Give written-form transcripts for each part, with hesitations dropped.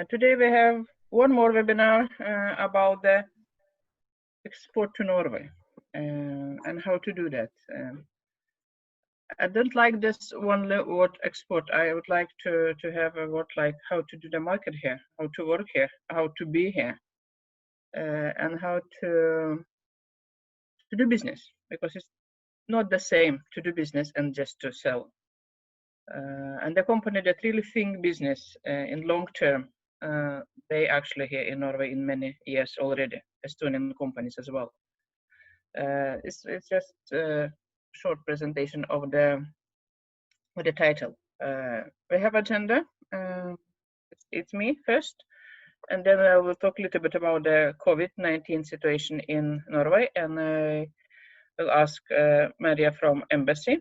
Today we have one more webinar about the export to Norway and how to do that. I don't like this one word export. I would like to have a word like how to do the market here, how to work here, how to be here, and how to do business, because it's not the same to do business and just to sell. And the company that really think business in long term, they actually here in Norway in many years already, Estonian companies as well. It's just a short presentation of the title. We have agenda. It's me first, and then I will talk a little bit about the COVID-19 situation in Norway, and I will ask Maria from Embassy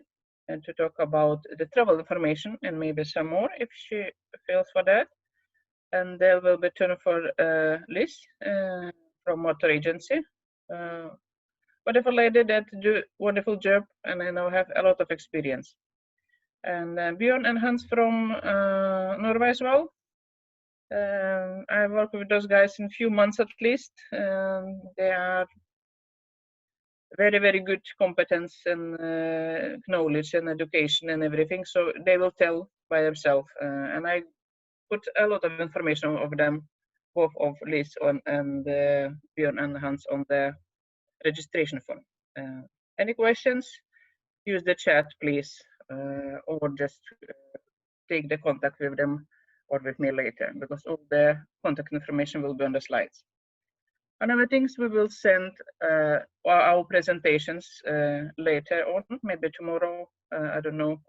and to talk about the travel information and maybe some more if she feels for that. And there will be turn for Liz from Motor Agency, wonderful lady that do wonderful job, and I know have a lot of experience. And Björn and Hans from Norway as well. I worked with those guys in a few months at least. They are very, very good competence and knowledge and education and everything. So they will tell by themselves. And I put a lot of information of them, both of Liz and Björn and Hans on the registration form. Any questions? Use the chat, please, or just take the contact with them or with me later, because all the contact information will be on the slides. Another things, we will send our presentations later on, maybe tomorrow. I don't know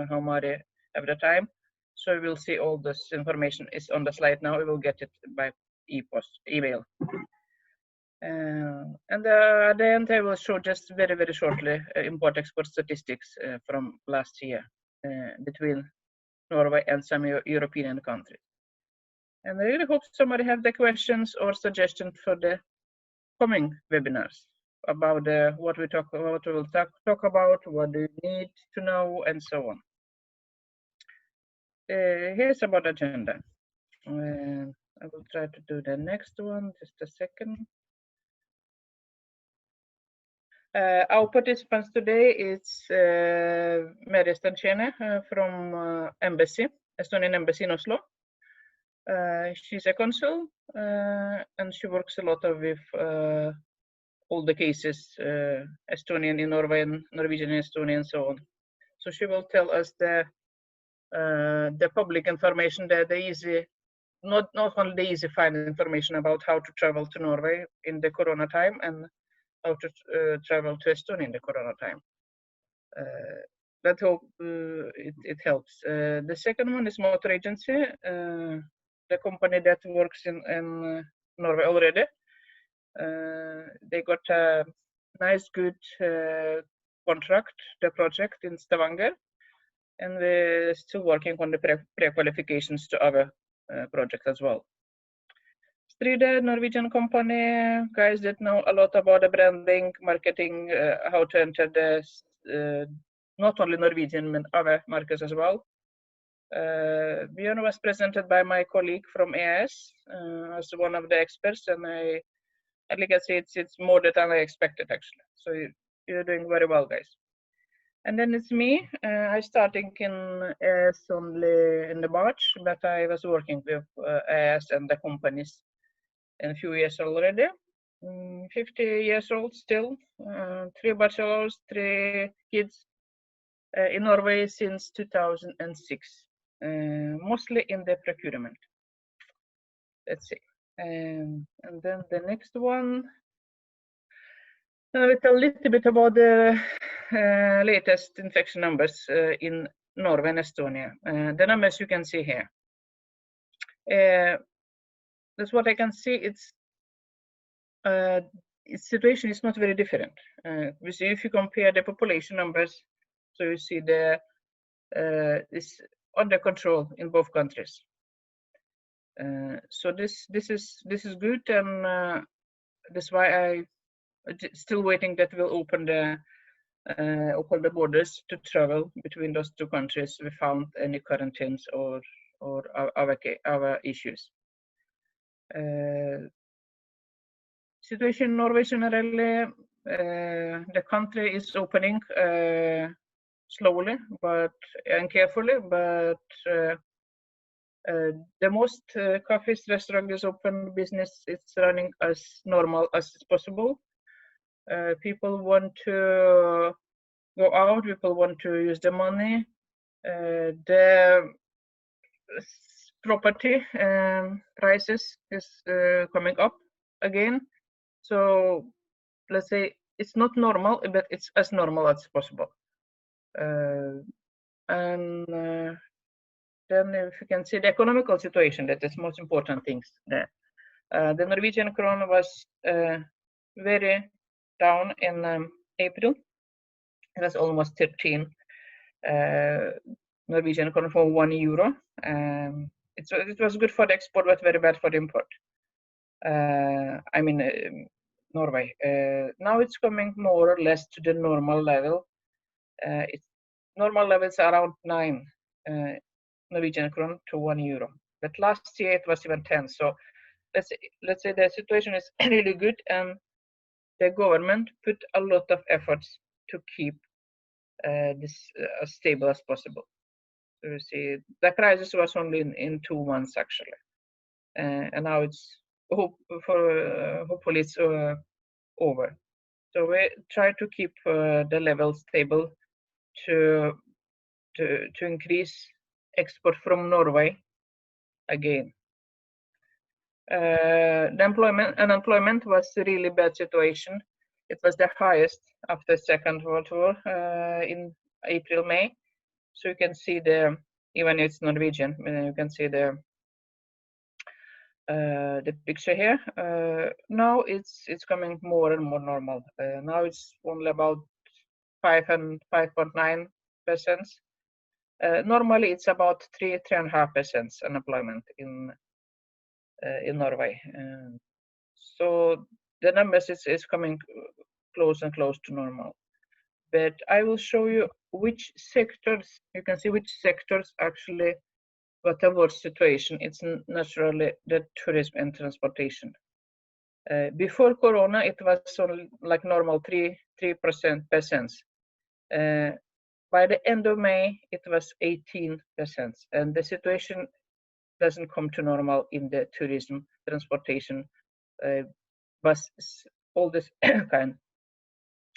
how Mari have the time. So we will see all this information is on the slide now. We will get it by email. And at the end, I will show just very, very shortly import-export statistics from last year between Norway and some European countries. And I really hope somebody have the questions or suggestions for the coming webinars about what we talk about, we will talk about, what do you need to know, and so on. Here's about agenda. I will try to do the next one, just a second. Our participants today is Merja Stanchene from Embassy, Estonian Embassy in Oslo. She's a consul and she works a lot with all the cases, Estonian in Norway, and Norwegian in Estonia, and so on. So she will tell us the public information, the easy, not only the easy find information about how to travel to Norway in the Corona time and how to travel to Estonia in the Corona time. That hope it helps. The second one is Motor Agency, the company that works in Norway already. They got a nice, good contract, the project in Stavanger, and we're still working on the pre-qualifications to other projects as well. Stride, Norwegian company, guys that know a lot about the branding, marketing, how to enter the not only Norwegian but other markets as well. Björn was presented by my colleague from EAS as one of the experts, and I can say it's more than I expected actually. So you're doing very well, guys. And then it's me. I starting in EAS only in the March, but I was working with EAS and the companies in a few years already. 50 years old still, 3 bachelors, 3 kids in Norway since 2006, mostly in the procurement. Let's see. And then the next one. Now it's a little bit about the latest infection numbers in Norway and Estonia. The numbers you can see here. That's what I can see. Its situation is not very different. We see if you compare the population numbers, so you see the is under control in both countries. So this is good, and that's why I still waiting that we'll open the borders to travel between those two countries without any quarantines or our issues. Situation in Norway generally, the country is opening slowly and carefully, but the most cafes, restaurant is open, business is running as normal as possible. People want to go out, people want to use the money. The property prices is coming up again. So let's say it's not normal, but it's as normal as possible. And then if you can see the economical situation, that is most important things there. The Norwegian krone was very down in April. It was almost 13 Norwegian krone for €1. It was good for the export, but very bad for the import. I mean, Norway. Now it's coming more or less to the normal level. Normal levels are around 9 Norwegian krone to €1. But last year it was even 10. So let's say the situation is really good, and the government put a lot of efforts to keep this as stable as possible. So you see, the crisis was only in 2 months actually, and now it's hopefully it's over. So we try to keep the level stable to increase export from Norway again. The unemployment was a really bad situation. It was the highest after Second World War in April, May. So you can see even it's Norwegian, you can see the picture here. Now it's coming more and more normal. Now it's only about 5 and 5.9%. Normally it's about 3.5% unemployment in Norway. So the numbers is coming close and close to normal. But I will show you which sectors, you can see which sectors actually got a worse situation. It's naturally the tourism and transportation. Before Corona, it was only like normal 3%. By the end of May, it was 18%, and the situation doesn't come to normal in the tourism, transportation, buses, all this kind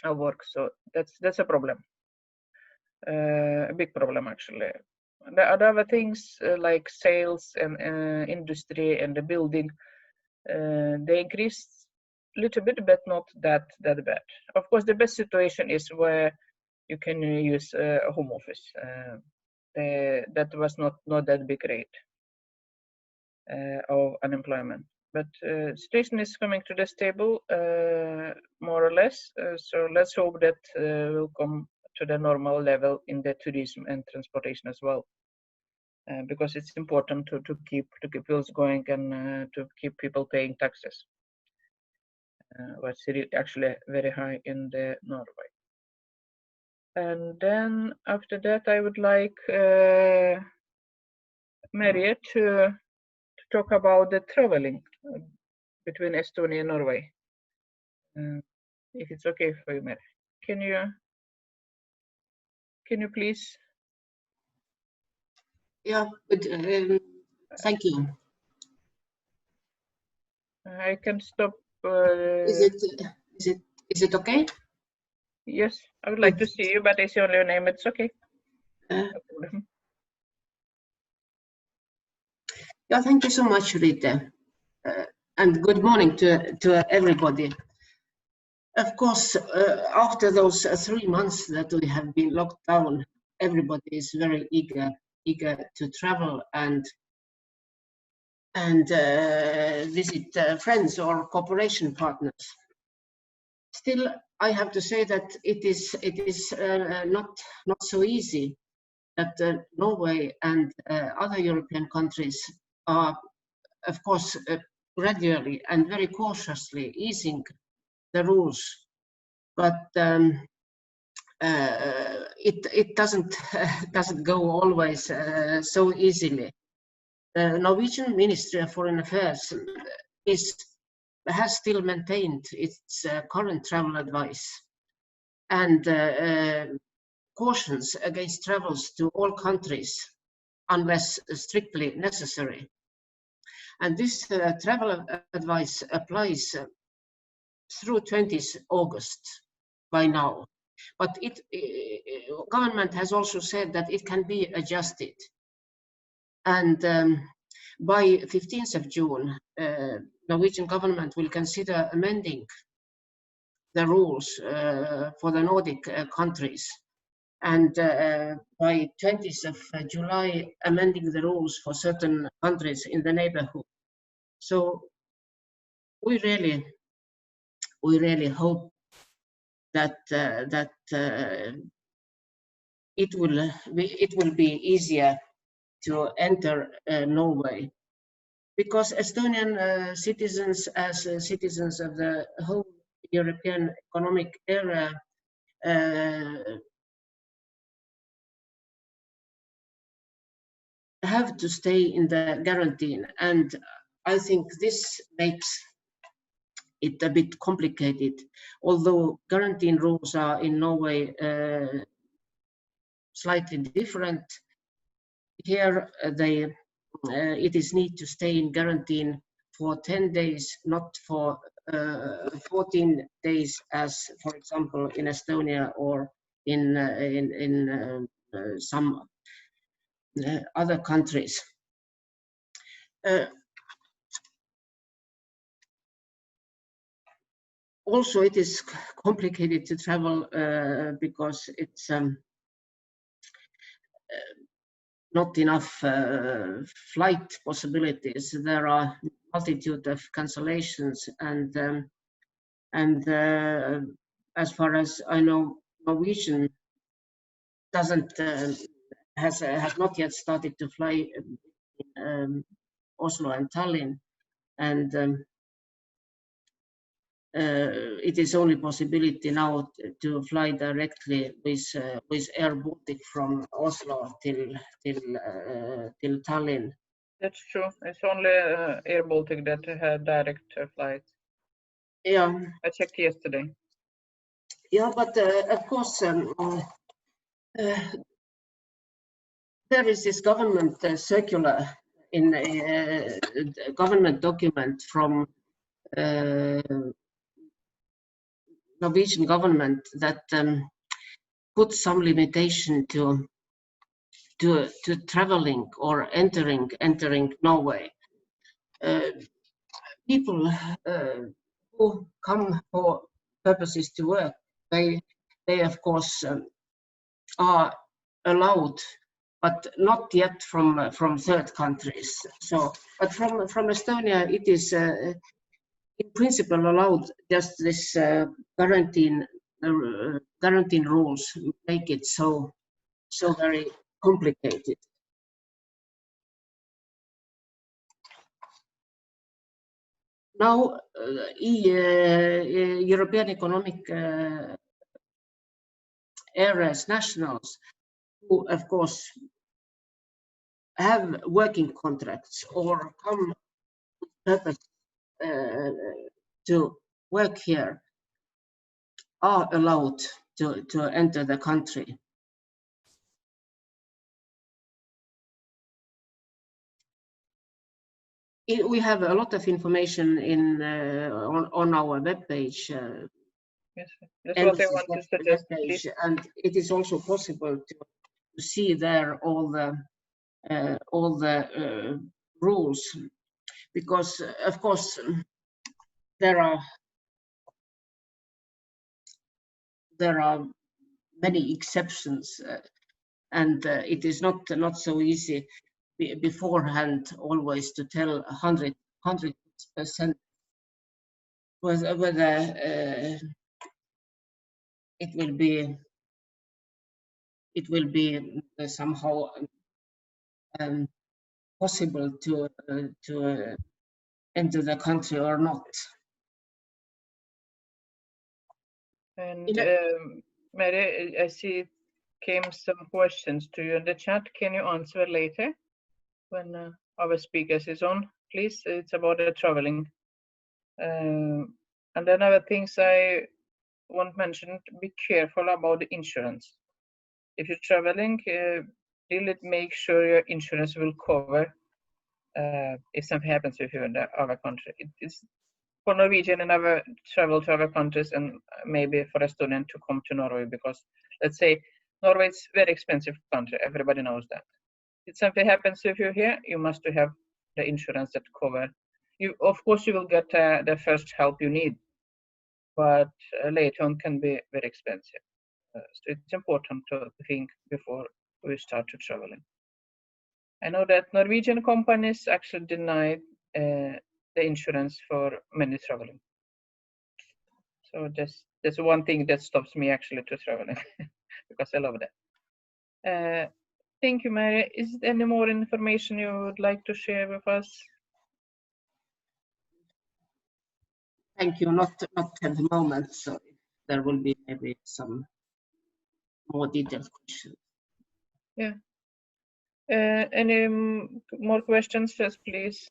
of work. So that's a problem, a big problem actually. The other things like sales and industry and the building, they increased a little bit, but not that bad. Of course, the best situation is where you can use a home office. That was not that big rate of unemployment. But situation is coming to the stable, more or less. So let's hope that we'll come to the normal level in the tourism and transportation as well, because it's important to keep bills going and to keep people paying taxes. What's actually very high in the Norway. And then after that, I would like Maria to talk about the traveling between Estonia and Norway. If it's okay for you, Mary. Can you please? Yeah, but thank you. I can stop. Is it okay? Yes, I would like to see you, but I see only your name. It's okay. Yeah, thank you so much, Rita, and good morning to everybody. Of course, after those 3 months that we have been locked down, everybody is very eager to travel and visit friends or cooperation partners. Still, I have to say that it is not so easy. That Norway and other European countries are, of course, gradually and very cautiously easing the rules, but it doesn't go always so easily. the Norwegian Ministry of Foreign Affairs has still maintained its current travel advice and cautions against travels to all countries unless strictly necessary. And this travel advice applies through 20th August by now. But government has also said that it can be adjusted. And by 15th of June, Norwegian government will consider amending the rules for the Nordic countries. And by 20th of July, amending the rules for certain countries in the neighborhood. So we really hope that it will be easier to enter Norway, because Estonian citizens, as citizens of the whole European Economic Area, have to stay in the quarantine, and I think this makes it a bit complicated. Although quarantine rules are in Norway slightly different, here it is need to stay in quarantine for 10 days, not for 14 days, as for example in Estonia or in some other countries. Also, it is complicated to travel because it's not enough flight possibilities. There are multitude of cancellations, and as far as I know, Norwegian has not yet started to fly in Oslo and Tallinn, and it is only possibility now to fly directly with Air Baltic from Oslo till Tallinn. That's true. It's only Air Baltic that had direct flights. Yeah, I checked yesterday. Yeah, but of course there is this government circular in a government document from Norwegian government that puts some limitation to traveling or entering Norway. People who come for purposes to work, they of course are allowed, but not yet from third countries. So, but from Estonia, it is in principle allowed. Just this quarantine rules make it so very complicated. Now, European Economic Areas nationals, who of course have working contracts or come purpose to work here, are allowed to enter the country. We have a lot of information on our webpage. Yes, that's what I want to suggest. And it is also possible to see there all the rules, because of course there are many exceptions, and it is not so easy beforehand always to tell 100% whether it will be somehow possible to enter the country or not. And Mary, I see came some questions to you in the chat. Can you answer later when our speakers is on, please. It's about the traveling. And then other things I want to mention, be careful about the insurance. If you're traveling, really make sure your insurance will cover if something happens with you in the other country. It's for Norwegian and other travel to other countries, and maybe for Estonian to come to Norway, because let's say Norway is very expensive country. Everybody knows that. If something happens with you here, you must have the insurance that cover you. Of course, you will get the first help you need, but later on can be very expensive. So it's important to think before we start to traveling. I know that Norwegian companies actually denied the insurance for many traveling. So that's one thing that stops me actually to traveling because I love that. Thank you, Mary. Is there any more information you would like to share with us? Thank you. Not at the moment. So there will be maybe some more detailed questions. Yeah. Any more questions, just please.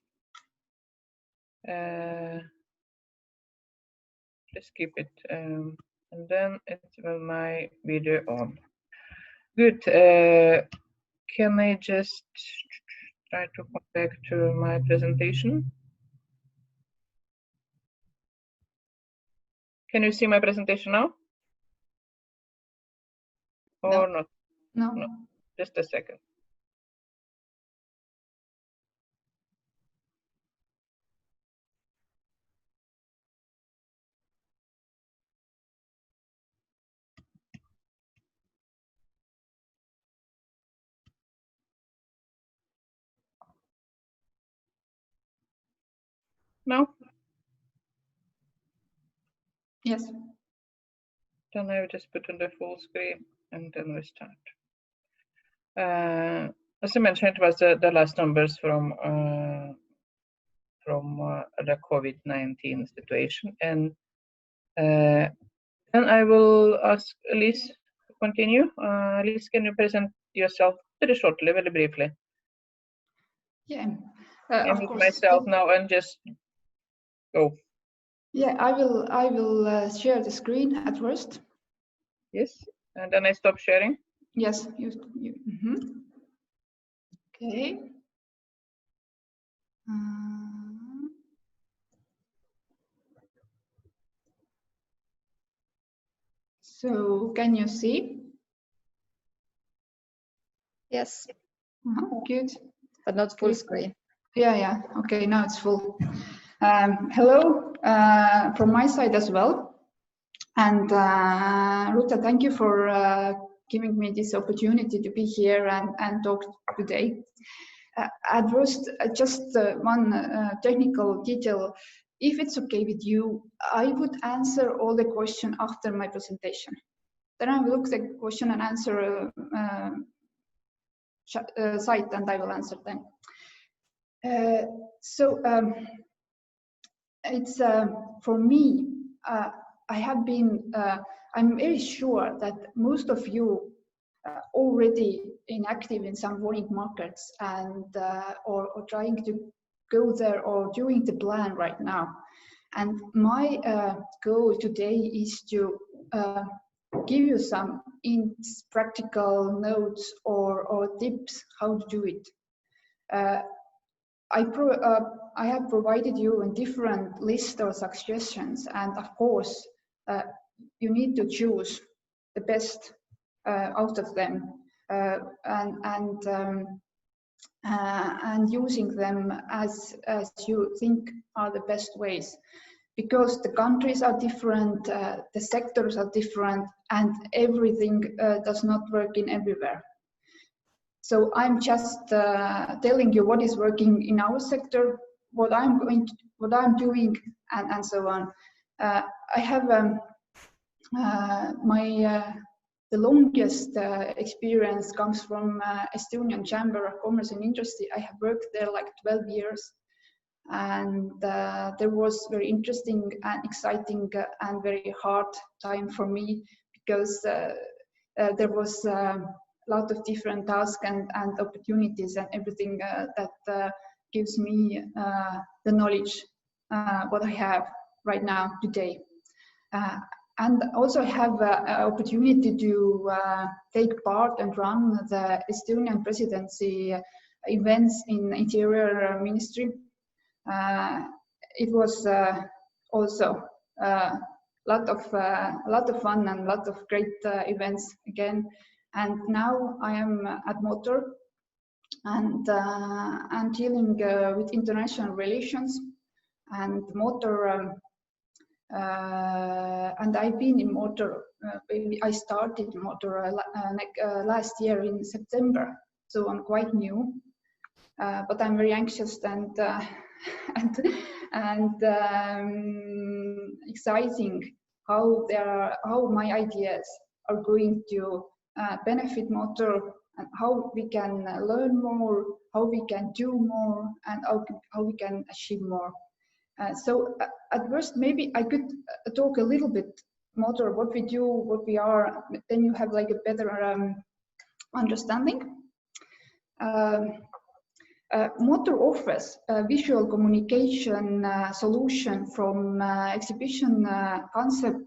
Just keep it, and then it's my video on. Good. Can I just try to come back to my presentation? Can you see my presentation now? Or not? No. Just a second. No? Yes. Then I will just put on the full screen and then we start. As I mentioned, it was the last numbers from the COVID-19 situation, and then I will ask Elise to continue. Elise, can you present yourself very shortly, very briefly? Yeah. I Of mute course. myself now and just go. Yeah, I will share the screen at first. Yes, and then I stop sharing. Yes. Okay. So can you see? Yes, Good. but not full screen. Yeah. Okay, now it's full. Hello from my side as well. And Ruta, thank you for giving me this opportunity to be here and talk today. At first, just one technical detail. If it's okay with you, I would answer all the questions after my presentation. Then I will look the question and answer site, and I will answer them. It's for me. I'm very sure that most of you already inactive in some foreign markets and or trying to go there or doing the plan right now. And my goal today is to give you some practical notes or tips how to do it. I have provided you a different list of suggestions, and of course, you need to choose the best out of them and using them as you think are the best ways, because the countries are different, the sectors are different, and everything does not work in everywhere. So I'm just telling you what is working in our sector, what I'm doing, and so on. I have the longest experience comes from Estonian Chamber of Commerce and Industry. I have worked there like 12 years, and there was very interesting and exciting and very hard time for me, because there was a lot of different tasks and opportunities and everything that gives me the knowledge what I have right now today. And also I have an opportunity to take part and run the Estonian presidency events in Interior Ministry. It was also a lot of fun and a lot of great events again. And now I am at Motor, and I'm dealing with international relations and Motor. And I've been in Motor. I started Motor last year in September, so I'm quite new. But I'm very anxious and exciting how my ideas are going to benefit Motor, and how we can learn more, how we can do more, and how we can achieve more. So at first, maybe I could talk a little bit Motor, what we do, what we are, then you have like a better understanding. Motor offers a visual communication solution from exhibition concept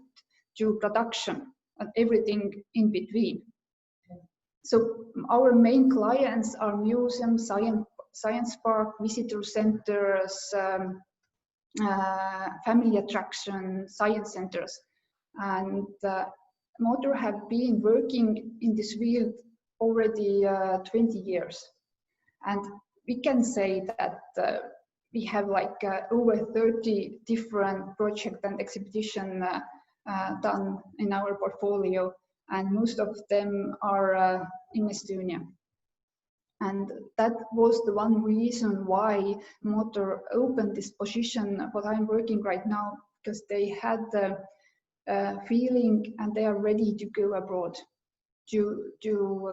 to production and everything in between. So our main clients are museums, science park, visitor centers, family attraction, science centers, and Motor have been working in this field already 20 years, and we can say that we have like over 30 different projects and exhibition done in our portfolio, and most of them are in Estonia. And that was the one reason why Motor opened this position, what I'm working right now, because they had the feeling and they are ready to go abroad, to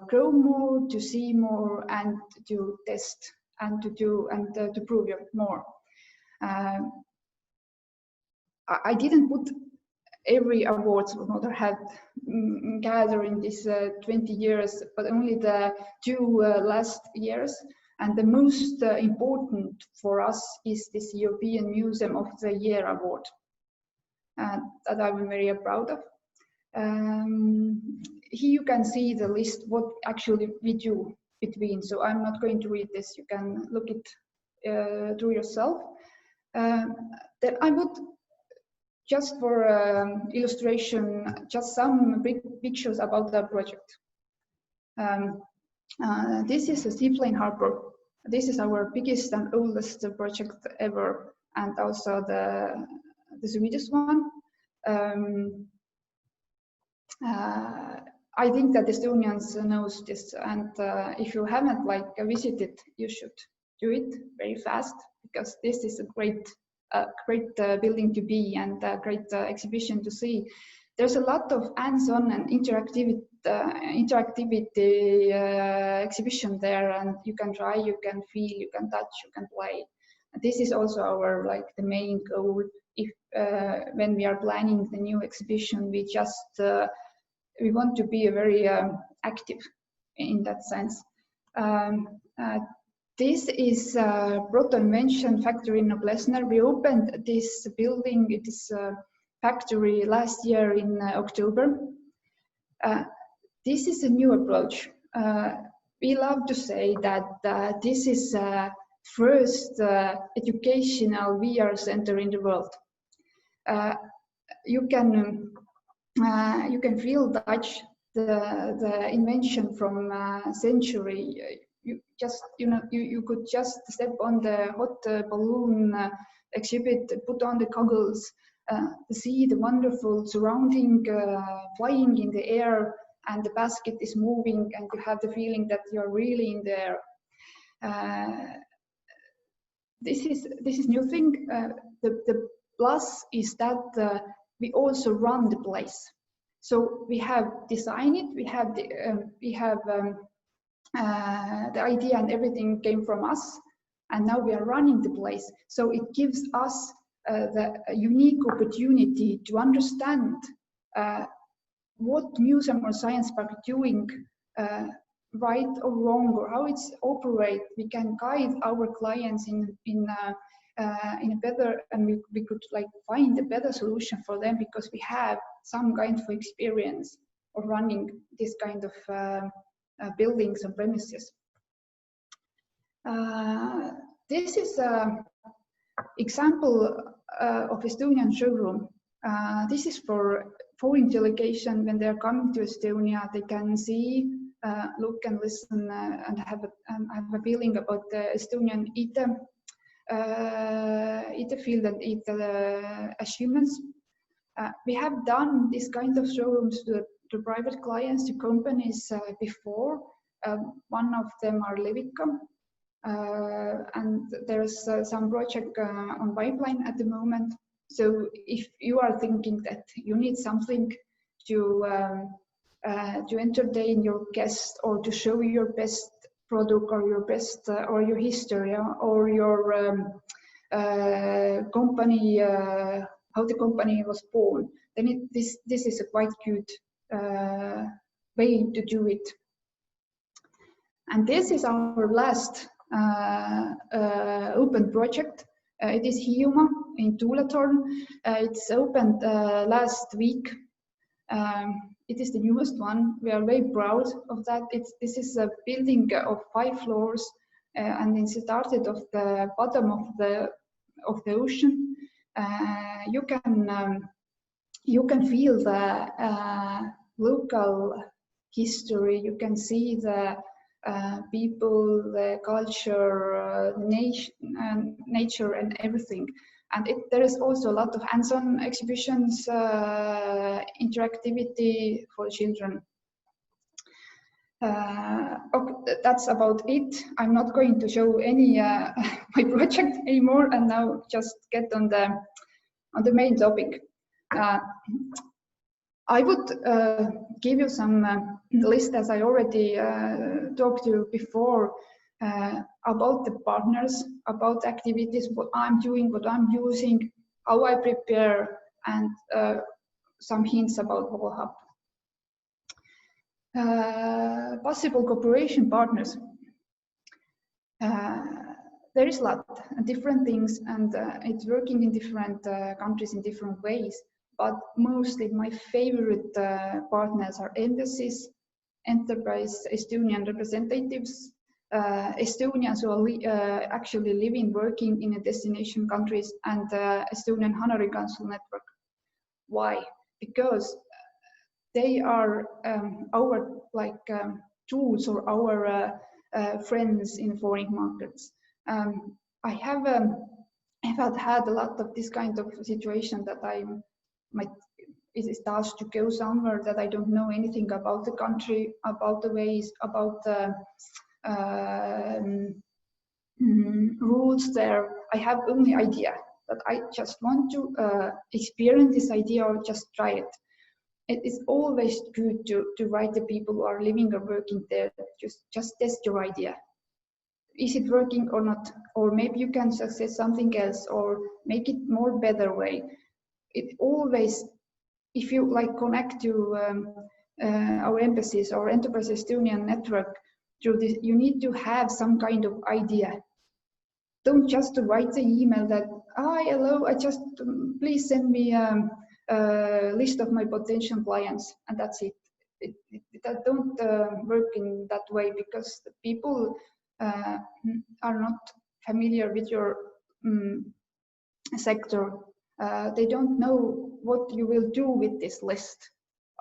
grow more, to see more, and to test and to do and to prove more. I didn't put every awards Motor had gathered in this 20 years, but only the 2 last years. And the most important for us is this European Museum of the Year award that I'm very proud of. Here you can see the list what actually we do between. So I'm not going to read this. You can look it through yourself. Then I would, just for illustration, just some big pictures about the project. This is a seaplane harbor. This is our biggest and oldest project ever, and also the Swedish one. I think that Estonians knows this, and if you haven't like visited, you should do it very fast, because this is a great building to be, and a great exhibition to see. There's a lot of hands-on and interactivity exhibition there, and you can try, you can feel, you can touch, you can play. This is also our the main goal. If when we are planning the new exhibition, we just we want to be very active in that sense. This is Proton Invention Factory in Noblessner. We opened this building, it is a factory last year in October. This is a new approach. We love to say that this is first educational VR center in the world. You can feel Dutch, the invention from century. You just, you could just step on the hot balloon exhibit, put on the goggles, to see the wonderful surrounding, flying in the air, and the basket is moving, and you have the feeling that you're really in the air. This is new thing. The plus is that we also run the place. So we have designed it. We have the idea, and everything came from us, and now we are running the place. So it gives us the unique opportunity to understand what museum or science park doing right or wrong, or how it's operate. We can guide our clients in a better, and we could like find a better solution for them because we have some kind of experience of running this kind of buildings and premises. This is an example of Estonian showroom. This is for foreign delegation. When they're coming to Estonia, they can see, look and listen and have a feeling about the Estonian IT field and IT achievements. We have done this kind of showrooms to private clients, to companies before. One of them are Levica, and there's some project on pipeline at the moment. So if you are thinking that you need something to entertain your guests or to show your best product or your best or your history or your company, how the company was born, then this is a quite good way to do it. And this is our last open project. It is Hiiumaa in Tuuletorn. It's opened last week. It is the newest one. We are very proud of that. This is a building of 5 floors, and it started at the bottom of the ocean. You can feel the local history. You can see the people, the culture, nature, and everything. And there is also a lot of hands-on exhibitions, interactivity for children. Okay, that's about it. I'm not going to show any my project anymore, and now just get on the main topic. I would give you some list, as I already talked to you before, about the partners, about activities, what I'm doing, what I'm using, how I prepare, and some hints about Hub. Possible cooperation partners. There is a lot of different things, and it's working in different countries in different ways. But mostly my favorite partners are embassies, enterprise Estonian representatives, Estonians who are actually living, working in a destination countries, and Estonian Honorary Consul Network. Why? Because they are our tools or our friends in foreign markets. I have had a lot of this kind of situation that it starts to go somewhere that I don't know anything about the country, about the ways, about the rules there. I have only idea, but I just want to experience this idea or just try it. It is always good to write the people who are living or working there. Just test your idea. Is it working or not? Or maybe you can success something else or make it more better way. It always, if you connect to our embassies or Enterprise Estonian network through this, you need to have some kind of idea. Don't just write the email that, hi, hello, please send me a list of my potential clients, and that's it. That don't work in that way, because the people are not familiar with your sector. They don't know what you will do with this list.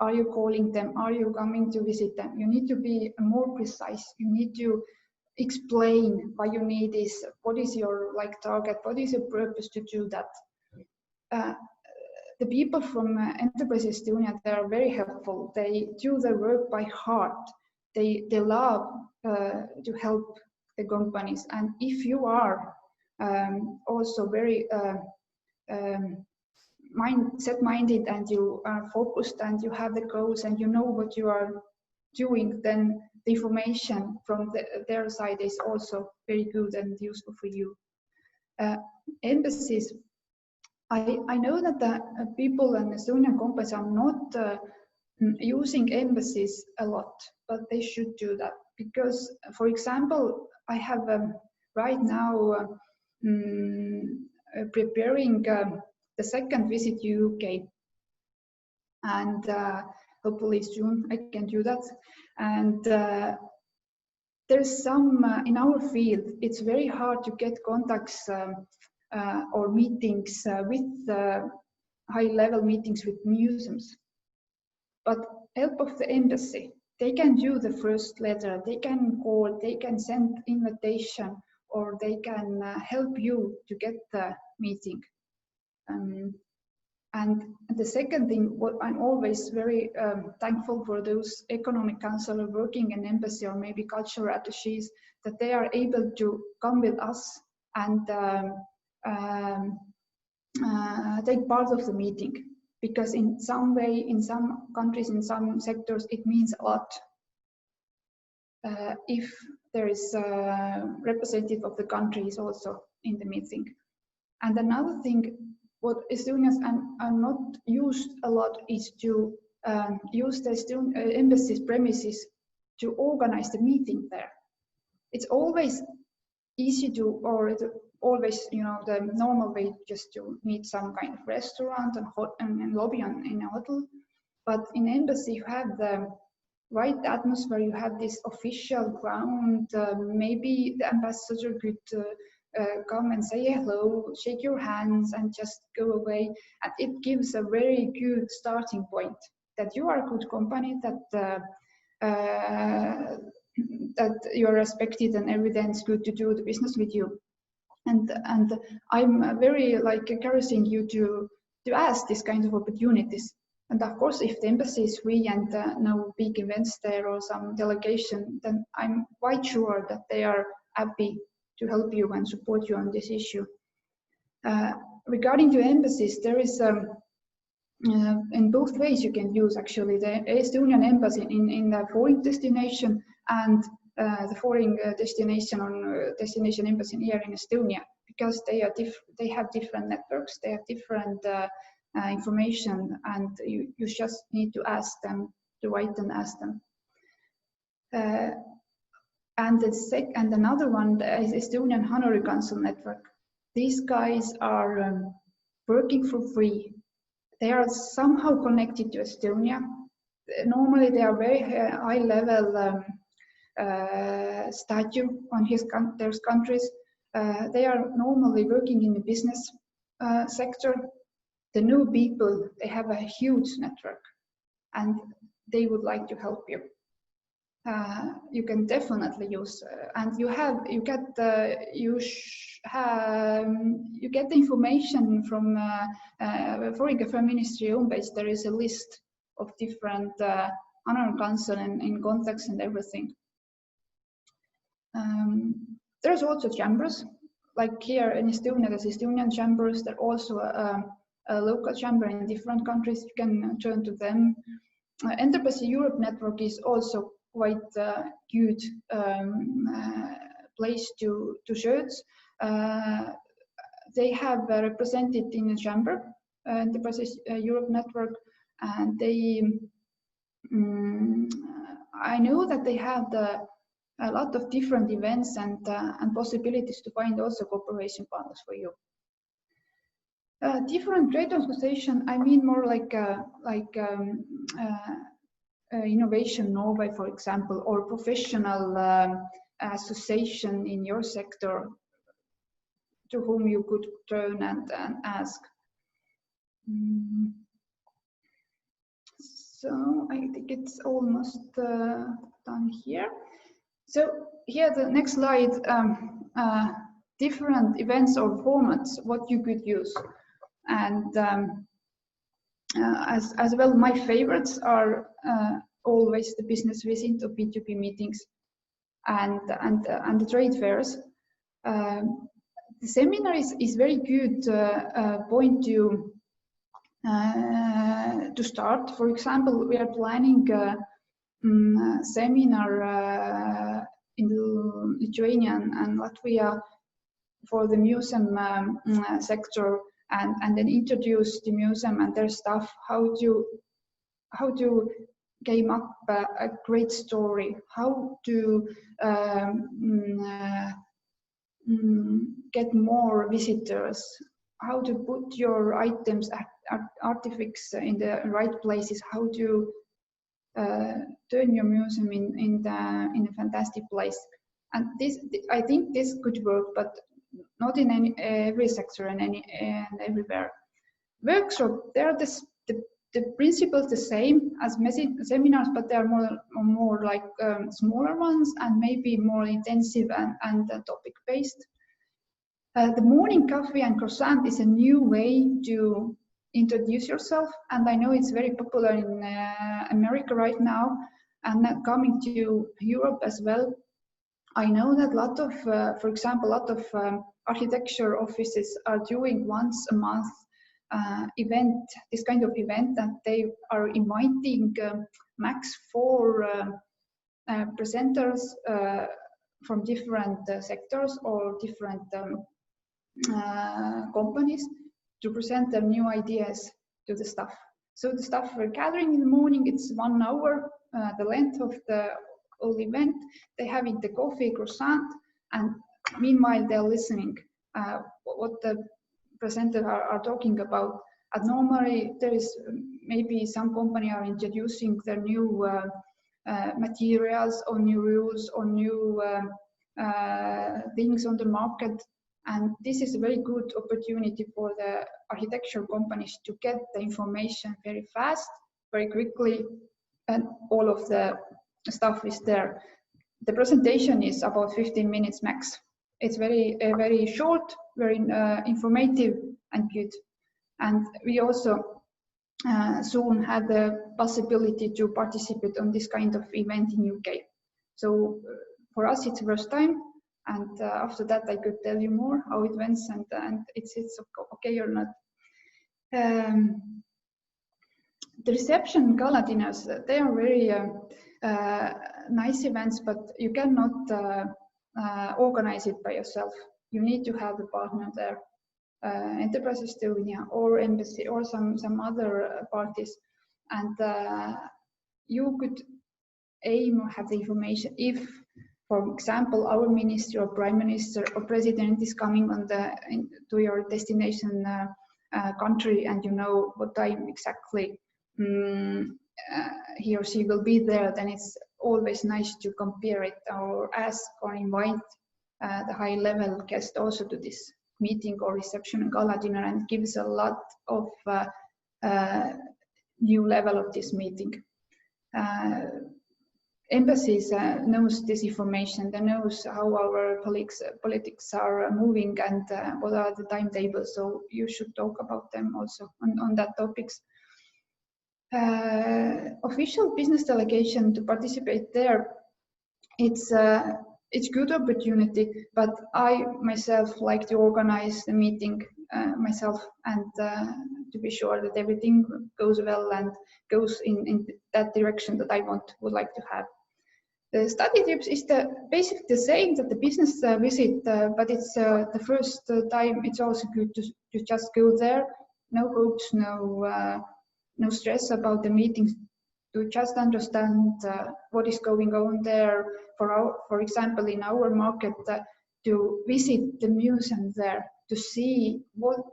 Are you calling them? Are you coming to visit them? You need to be more precise. You need to explain why you need this. What is your target? What is your purpose to do that? The people from Enterprise Estonia, they are very helpful. They do their work by heart. They love to help the companies. And if you are also very set-minded and you are focused and you have the goals and you know what you are doing, then the information from their side is also very good and useful for you. Embassies. I know that the people and Estonian companies are not using embassies a lot, but they should do that because, for example, I have right now preparing the second visit to UK, and hopefully soon I can do that. And there's some in our field, it's very hard to get contacts or meetings with high-level meetings with museums. But help of the embassy, they can do the first letter, they can call, they can send invitation, or they can help you to get the meeting. And the second thing, what I'm always very thankful for those economic counselors working in embassy or maybe cultural attaches, that they are able to come with us and take part of the meeting. Because in some way, in some countries, in some sectors, it means a lot if there is a representative of the countries also in the meeting. And another thing, what Estonians are not used a lot is to use the embassy's premises to organize the meeting there. It's always easy to, or always, you know, the normal way just to meet some kind of restaurant and lobby in a hotel. But in embassy, you have the right atmosphere, you have this official ground, maybe the ambassador could come and say hello, shake your hands and just go away. And it gives a very good starting point that you are a good company, that that you're respected and everything's good to do the business with you. And I'm very encouraging you to ask this kind of opportunities. And of course, if the embassy is free and no big events there or some delegation, then I'm quite sure that they are happy to help you and support you on this issue. Regarding to embassies, there is in both ways you can use actually the Estonian embassy in the foreign destination and the foreign destination on destination embassy here in Estonia, because they have different networks, they have different information, and you just need to ask them, to write and ask them. And another one is Estonian Honorary Consul Network. These guys are working for free. They are somehow connected to Estonia. Normally, they are very high level stature on their countries. They are normally working in the business sector. The new people, they have a huge network, and they would like to help you. You can definitely use, and you get the information from Foreign Affairs Ministry homepage. There is a list of different honor consul in contacts and everything. There's also chambers, like here in Estonia, there's Estonian chambers. There's also a local chamber in different countries. You can turn to them. Enterprise Europe network is also quite good place to search. They have represented in a chamber, Enterprise Europe network, and they, I know that they have a lot of different events and possibilities to find also cooperation partners for you. Different trade association, I mean more like Innovation Norway, for example, or professional association in your sector to whom you could turn and ask. So I think it's almost done here. So here, the next slide, different events or formats, what you could use. And as well, my favorites are always the business visit or B2B meetings and the trade fairs. The seminar is very good point to start. For example, we are planning a seminar in Lithuania and Latvia for the museum sector, and then introduce the museum and their staff, how to how to game up a great story, how to get more visitors, how to put your items, artifacts in the right places, how to turn your museum in a fantastic place. And this, I think this could work, but not in every sector and everywhere. Workshop, there are the principles the same as seminars, but they are more like smaller ones and maybe more intensive and topic based. The morning coffee and croissant is a new way to introduce yourself, and I know it's very popular in America right now, and coming to Europe as well. I know that a lot of, for example, a lot of architecture offices are doing once a month event, this kind of event, that they are inviting max 4 presenters from different sectors or different companies to present their new ideas to the staff. So the staff are gathering in the morning, it's 1 hour, the length of the whole event. They having the coffee, croissant, and meanwhile they're listening what the presenters are talking about. And normally there is maybe some company are introducing their new materials or new rules or new things on the market. And this is a very good opportunity for the architecture companies to get the information very fast, very quickly, and all of the stuff is there. The presentation is about 15 minutes max. It's very short, very informative and good. And we also soon had the possibility to participate on this kind of event in UK. So for us, it's the first time. And after that, I could tell you more how it went and it's okay or not. The reception gala dinners, they are very nice events, but you cannot organize it by yourself. You need to have a partner there, Enterprise Estonia or Embassy or some other parties. And you could aim or have the information if, for example, our minister or prime minister or president is coming on to your destination country, and you know what time exactly he or she will be there, then it's always nice to compare it or ask or invite the high-level guest also to this meeting or reception and gala dinner, and gives a lot of new level of this meeting. Embassies knows this information, they knows how our politics are moving and what are the timetables, so you should talk about them also on that topics. Official business delegation to participate there, it's good opportunity, but I myself like to organize the meeting myself and to be sure that everything goes well and goes in that direction that I would like to have. The study trips is basically the same that the business visit, but it's the first time. It's also good to just go there, no hopes, no stress about the meetings, to just understand what is going on there. For example, in our market, to visit the museum there, to see what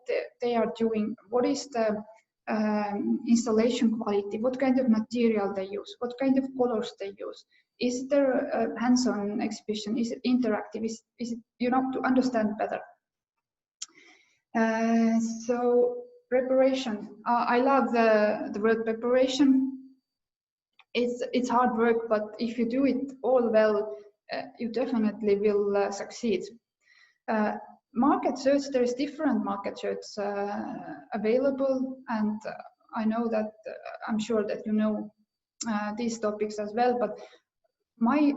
they are doing, what is the installation quality, what kind of material they use, what kind of colors they use. Is there a hands-on exhibition? Is it interactive? Is it, to understand better? So preparation. I love the word preparation. It's hard work, but if you do it all well, you definitely will succeed. Market search, there's different market search available, and I know that I'm sure that you know these topics as well, but my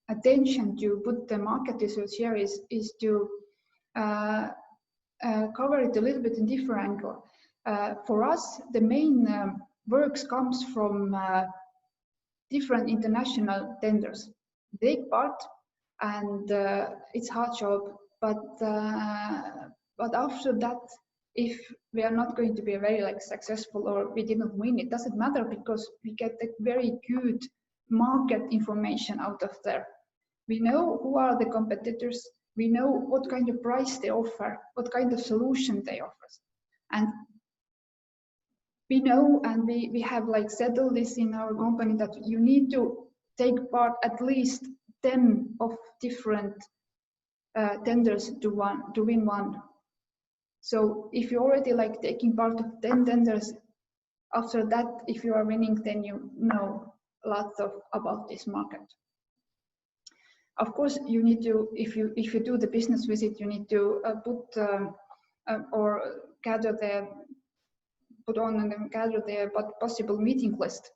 attention to put the market research here is to cover it a little bit in different angle. For us, the main works comes from different international tenders, big part, and it's hard job. But after that, if we are not going to be very like successful or we didn't win, it doesn't matter because we get a very good market information out of there. We know who are the competitors. We know what kind of price they offer, what kind of solution they offer. And we know, and we have like settled this in our company, that you need to take part at least 10 of different tenders to win one. So if you're already like taking part of 10 tenders, after that, if you are winning, then you know lots about this market. Of course, you need to, if you do the business visit, you need to put on and gather the possible meeting list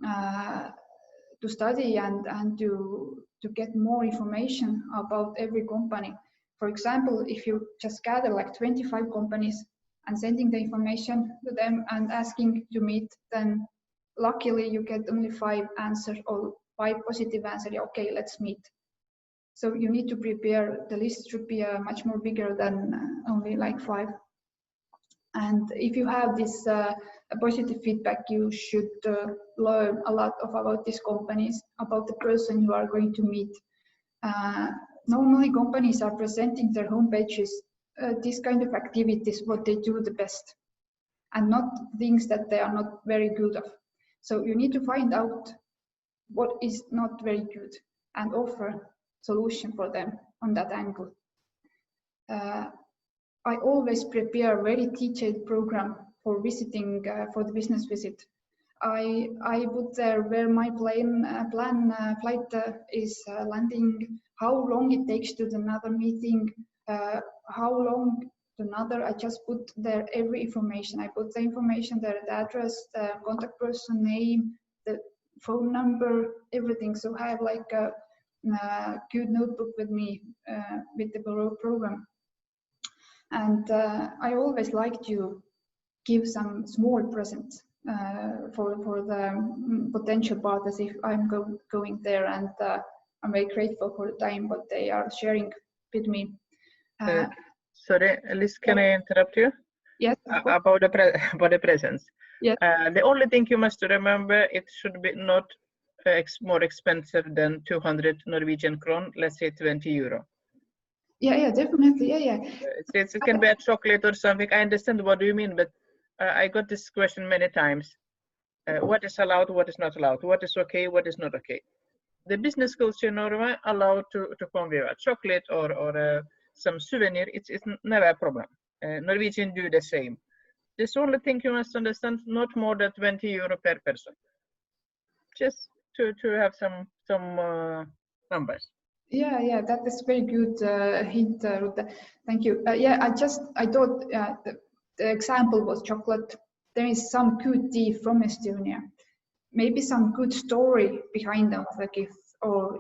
to study and to get more information about every company. For example, if you just gather like 25 companies and sending the information to them and asking to meet, then luckily you get only 5 answers or 5 positive answers. Okay, let's meet. So you need to prepare, the list should be much more bigger than only like 5. And if you have this positive feedback, you should learn a lot about these companies, about the person you are going to meet. Normally companies are presenting their homepages, this kind of activities, what they do the best, and not things that they are not very good of. So you need to find out what is not very good and offer solution for them on that angle. I always prepare a very detailed program for visiting, for the business visit. I put there where my flight is landing, how long it takes to another meeting, how long to another. I just put there every information. I put the information there, the address, the contact person name, the phone number, everything. So I have like a good notebook with me with the program. And I always like to give some small presents for the potential partners if I'm going there, and I'm very grateful for the time what they are sharing with me. Sorry, Liz, can I interrupt you? Yes. About the presents. Yes. The only thing you must remember, it should be not more expensive than 200 Norwegian kron, let's say 20 euro. Yeah, definitely. Yeah. It can be a chocolate or something. I understand what you mean, but I got this question many times. What is allowed, what is not allowed? What is okay, what is not okay? The business culture in Norway allowed to come with a chocolate or some souvenir. It's never a problem. Norwegians do the same. This only thing you must understand, not more than 20 euro per person. Just to have some numbers. Yeah, that is very good hint, Ruta. Thank you. Yeah, I thought the example was chocolate. There is some good tea from Estonia, maybe some good story behind of the gift, or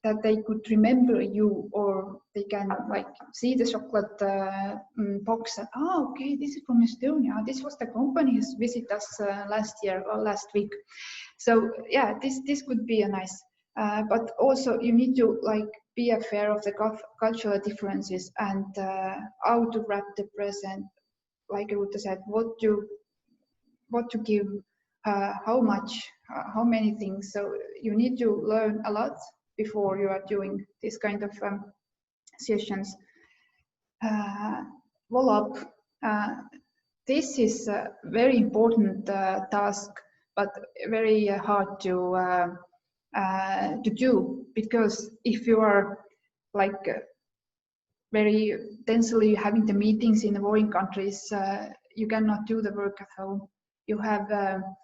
that they could remember you, or they can like see the chocolate box. And, okay, this is from Estonia. This was the company's visit us last year or last week. So yeah, this could be a nice. But also you need to like be aware of the cultural differences and how to wrap the present, like Ruta said, what to give, how much, how many things. So you need to learn a lot before you are doing this kind of sessions. Follow up. This is a very important task, but very hard to do, because if you are like very densely having the meetings in the warring countries, you cannot do the work at home. You have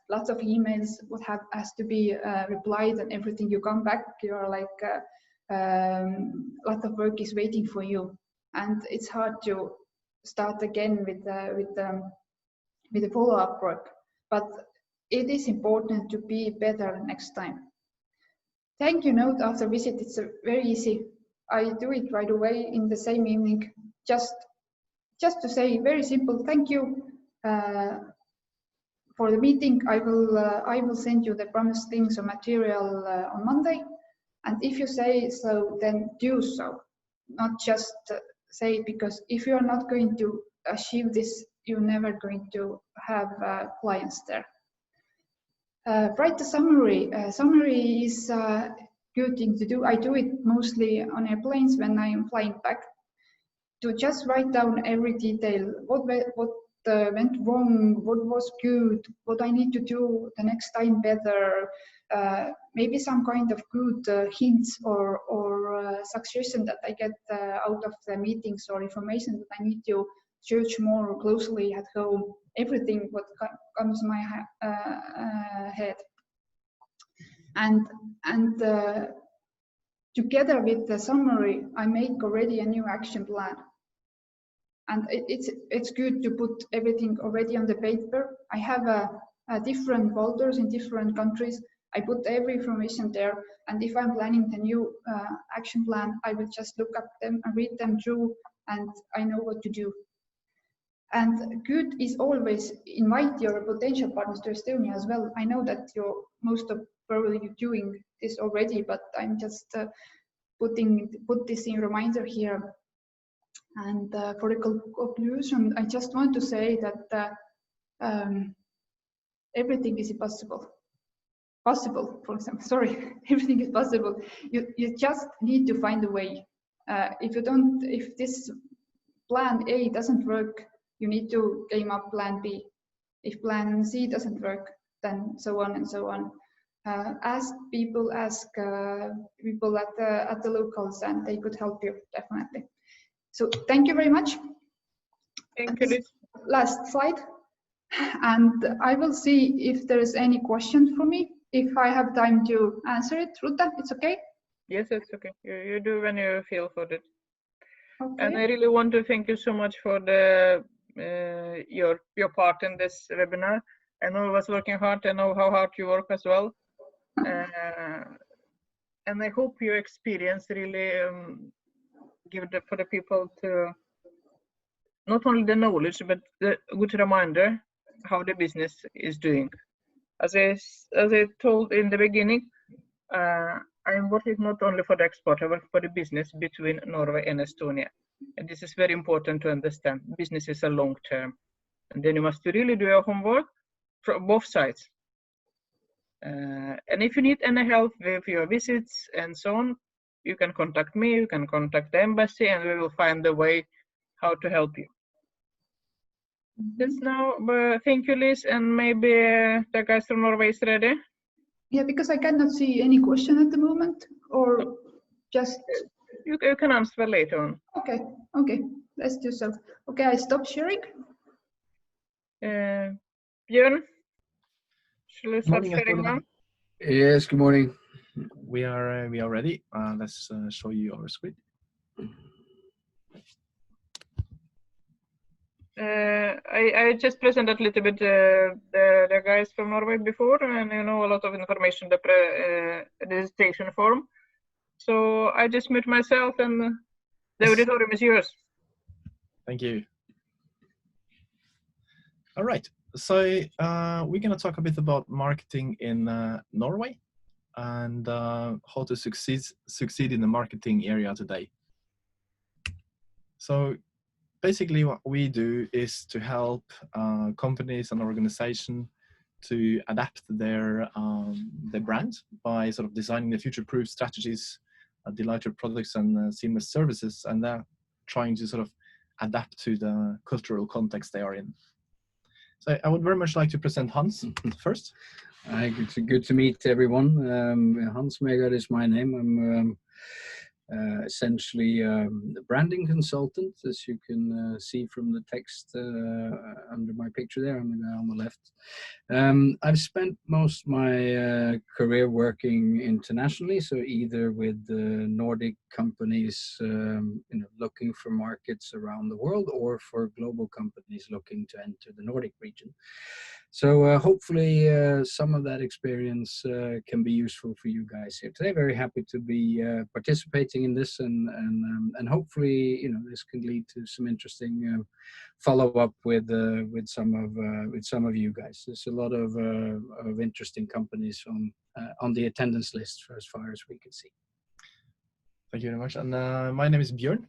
lots of emails what has to be replied and everything. You come back, you are like a lot of work is waiting for you, and it's hard to start again with the follow-up work. But it is important to be better next time. Thank you note after visit, it's very easy. I do it right away in the same evening, just to say very simple thank you for the meeting. I will send you the promised things or material on Monday, and if you say so, then do so. Not just say, because if you are not going to achieve this, you're never going to have clients there. Write the summary. Summary is a good thing to do. I do it mostly on airplanes when I am flying back, to just write down every detail, what went wrong, what was good, what I need to do the next time better, maybe some kind of good hints or suggestion that I get out of the meetings, or information that I need to search more closely at home, everything what comes to my head. And together with the summary, I make already a new action plan. And it's good to put everything already on the paper. I have different folders in different countries. I put every information there. And if I'm planning the new action plan, I will just look up them and read them through, and I know what to do. And good is always invite your potential partners to Estonia as well. I know that most of probably you're doing this already, but I'm just put this in reminder here. And for the conclusion, I just want to say that everything is possible. For example, sorry, everything is possible. You just need to find a way. If this plan A doesn't work, you need to game up plan B. If plan C doesn't work, then so on and so on. Ask people at the locals, and they could help you definitely. So thank you very much. Thank you, Liz. Last slide. And I will see if there is any question for me. If I have time to answer it, Ruta, it's okay? Yes, it's okay. You do when you feel for it. Okay. And I really want to thank you so much for the your part in this webinar. I know I was working hard. I know how hard you work as well. And I hope your experience really give for the people to not only the knowledge, but the good reminder how the business is doing. As I told in the beginning, I am working not only for the export, I work for the business between Norway and Estonia. And this is very important to understand. Business is a long term. And then you must really do your homework from both sides. And if you need any help with your visits and so on, you can contact me, you can contact the embassy, and we will find a way how to help you. Yes, now, thank you, Liz, and maybe the guys from Norway is ready. Yeah, because I cannot see any question at the moment, or just... You can answer later on. Okay, let's do so. Okay, I stop sharing. Björn, shall we start sharing now? Yes, good morning. We are ready. Let's show you our screen. I just presented a little bit the guys from Norway before, and you know a lot of information, the registration form. So I just mute myself, and the auditorium is yours. Thank you. All right. So we're going to talk a bit about marketing in Norway and how to succeed in the marketing area today. So basically what we do is to help companies and organizations to adapt their brand by sort of designing the future-proof strategies, delighted products and seamless services, and they're trying to sort of adapt to the cultural context they are in. So I would very much like to present Hans first. Good to meet everyone. Hans Megard is my name. I'm essentially a branding consultant, as you can see from the text under my picture there. I'm the guy on the left. I've spent most of my career working internationally, so either with Nordic companies looking for markets around the world, or for global companies looking to enter the Nordic region. So hopefully some of that experience can be useful for you guys here today. Very happy to be participating in this, and hopefully this can lead to some interesting follow-up with some of you guys. There's a lot of interesting companies on the attendance list for as far as we can see. Thank you very much. And my name is Björn,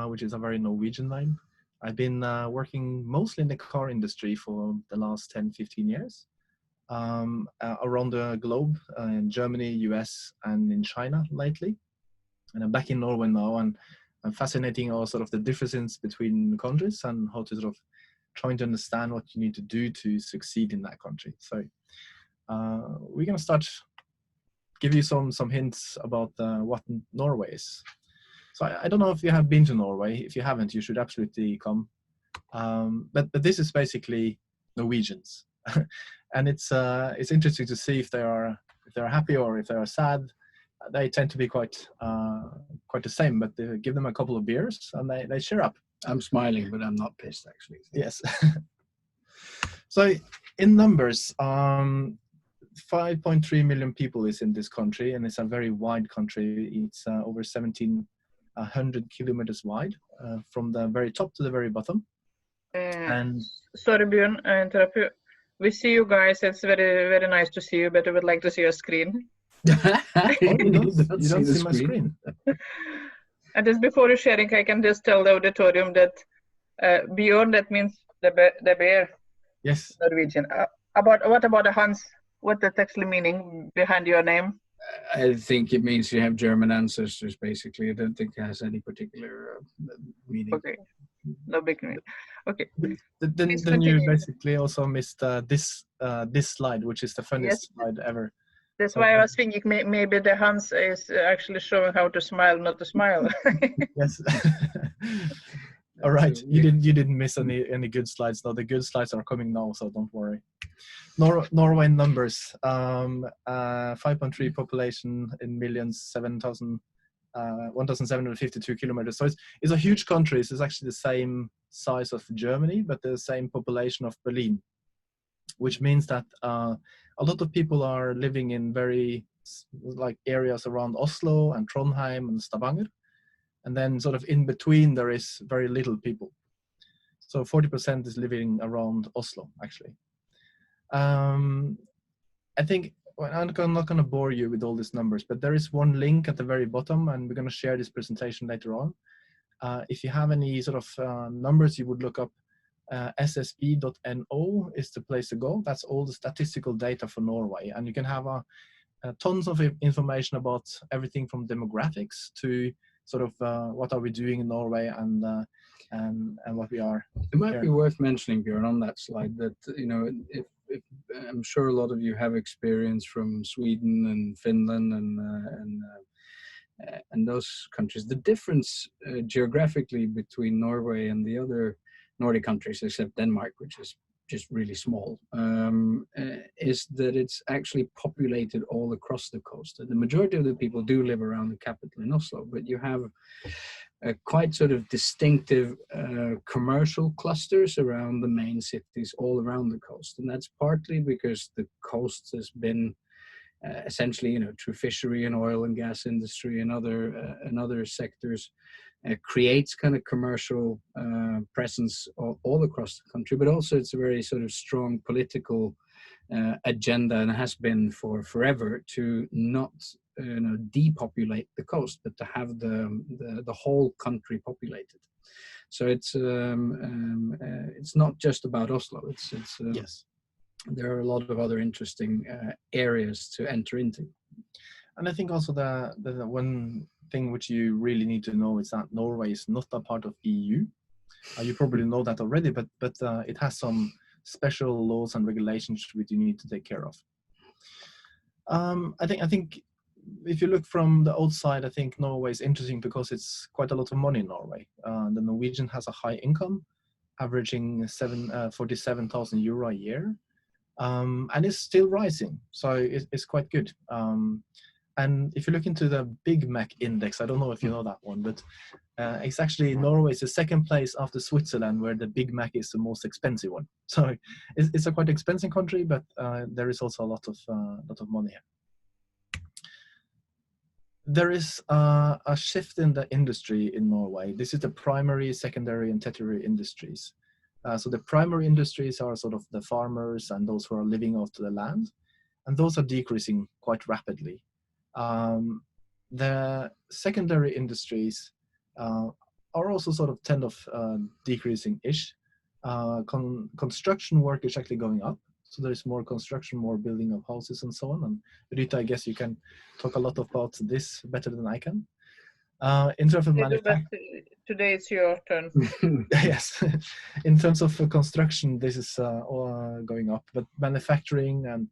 which is a very Norwegian name. I've been working mostly in the car industry for the last 10, 15 years, around the globe, in Germany, US, and in China lately. And I'm back in Norway now, and I'm fascinating all sort of the differences between countries and how to sort of trying to understand what you need to do to succeed in that country. So we're going to start give you some hints about what Norway is. So I don't know if you have been to Norway. If you haven't, you should absolutely come. But this is basically Norwegians, and it's interesting to see if they're happy or if they are sad. They tend to be quite the same. But they give them a couple of beers and they cheer up. I'm smiling, but I'm not pissed actually. Yes. So in numbers, 5.3 million people is in this country, and it's a very wide country. It's over 1,700 kilometers wide, from the very top to the very bottom. And sorry, Björn, I interrupt you. We see you guys. It's very, very nice to see you, but I would like to see your screen. you don't see my screen. And just before you're sharing, I can just tell the auditorium that Björn, that means the bear. Yes. Norwegian. What about the Hans? What the actually meaning behind your name? I think it means you have German ancestors, basically. I don't think it has any particular meaning. Okay, no big meaning. Okay. Then you basically also missed this slide, which is the funniest slide ever. That's why I was thinking maybe the Hans is actually showing how to smile, not to smile. Yes. All right, you didn't miss any good slides. No, the good slides are coming now, so don't worry. Norway numbers: 5.3 population in millions, 1,752 kilometers. So it's a huge country. It's actually the same size of Germany, but the same population of Berlin, which means that a lot of people are living in very like areas around Oslo and Trondheim and Stavanger. And then sort of in between, there is very little people. So 40% is living around Oslo, actually. I think, well, I'm not going to bore you with all these numbers, but there is one link at the very bottom, and we're going to share this presentation later on. If you have any sort of numbers you would look up, ssb.no is the place to go. That's all the statistical data for Norway. And you can have tons of information about everything from demographics to sort of what are we doing in Norway and what we are. It might be worth mentioning, Björn, on that slide that, you know, if I'm sure a lot of you have experience from Sweden and Finland and those countries. The difference geographically between Norway and the other Nordic countries, except Denmark, which is just really small, is that it's actually populated all across the coast. The majority of the people do live around the capital in Oslo, but you have quite sort of distinctive commercial clusters around the main cities all around the coast. And that's partly because the coast has been essentially, you know, through fishery and oil and gas industry and other sectors, creates kind of commercial presence all across the country, but also it's a very sort of strong political agenda, and has been for forever, to not depopulate the coast, but to have the whole country populated. So it's not just about Oslo. It's yes. There are a lot of other interesting areas to enter into. And I think also the one thing which you really need to know is that Norway is not a part of EU. You probably know that already, but it has some special laws and regulations which you need to take care of. I think if you look from the outside, I think Norway is interesting because it's quite a lot of money in Norway. The Norwegian has a high income, averaging 47,000 euro a year, and it's still rising, so it's quite good. And if you look into the Big Mac index, I don't know if you know that one, but it's actually Norway is the second place after Switzerland, where the Big Mac is the most expensive one. So it's a quite expensive country, but there is also a lot of money here. There is a shift in the industry in Norway. This is the primary, secondary, and tertiary industries. So the primary industries are sort of the farmers and those who are living off the land, and those are decreasing quite rapidly. The secondary industries are also sort of decreasing-ish. Construction work is actually going up. So there's more construction, more building of houses and so on. And Rita, I guess you can talk a lot about this better than I can. In terms of manufacturing, today it's your turn. yes. In terms of construction, this is going up, but manufacturing and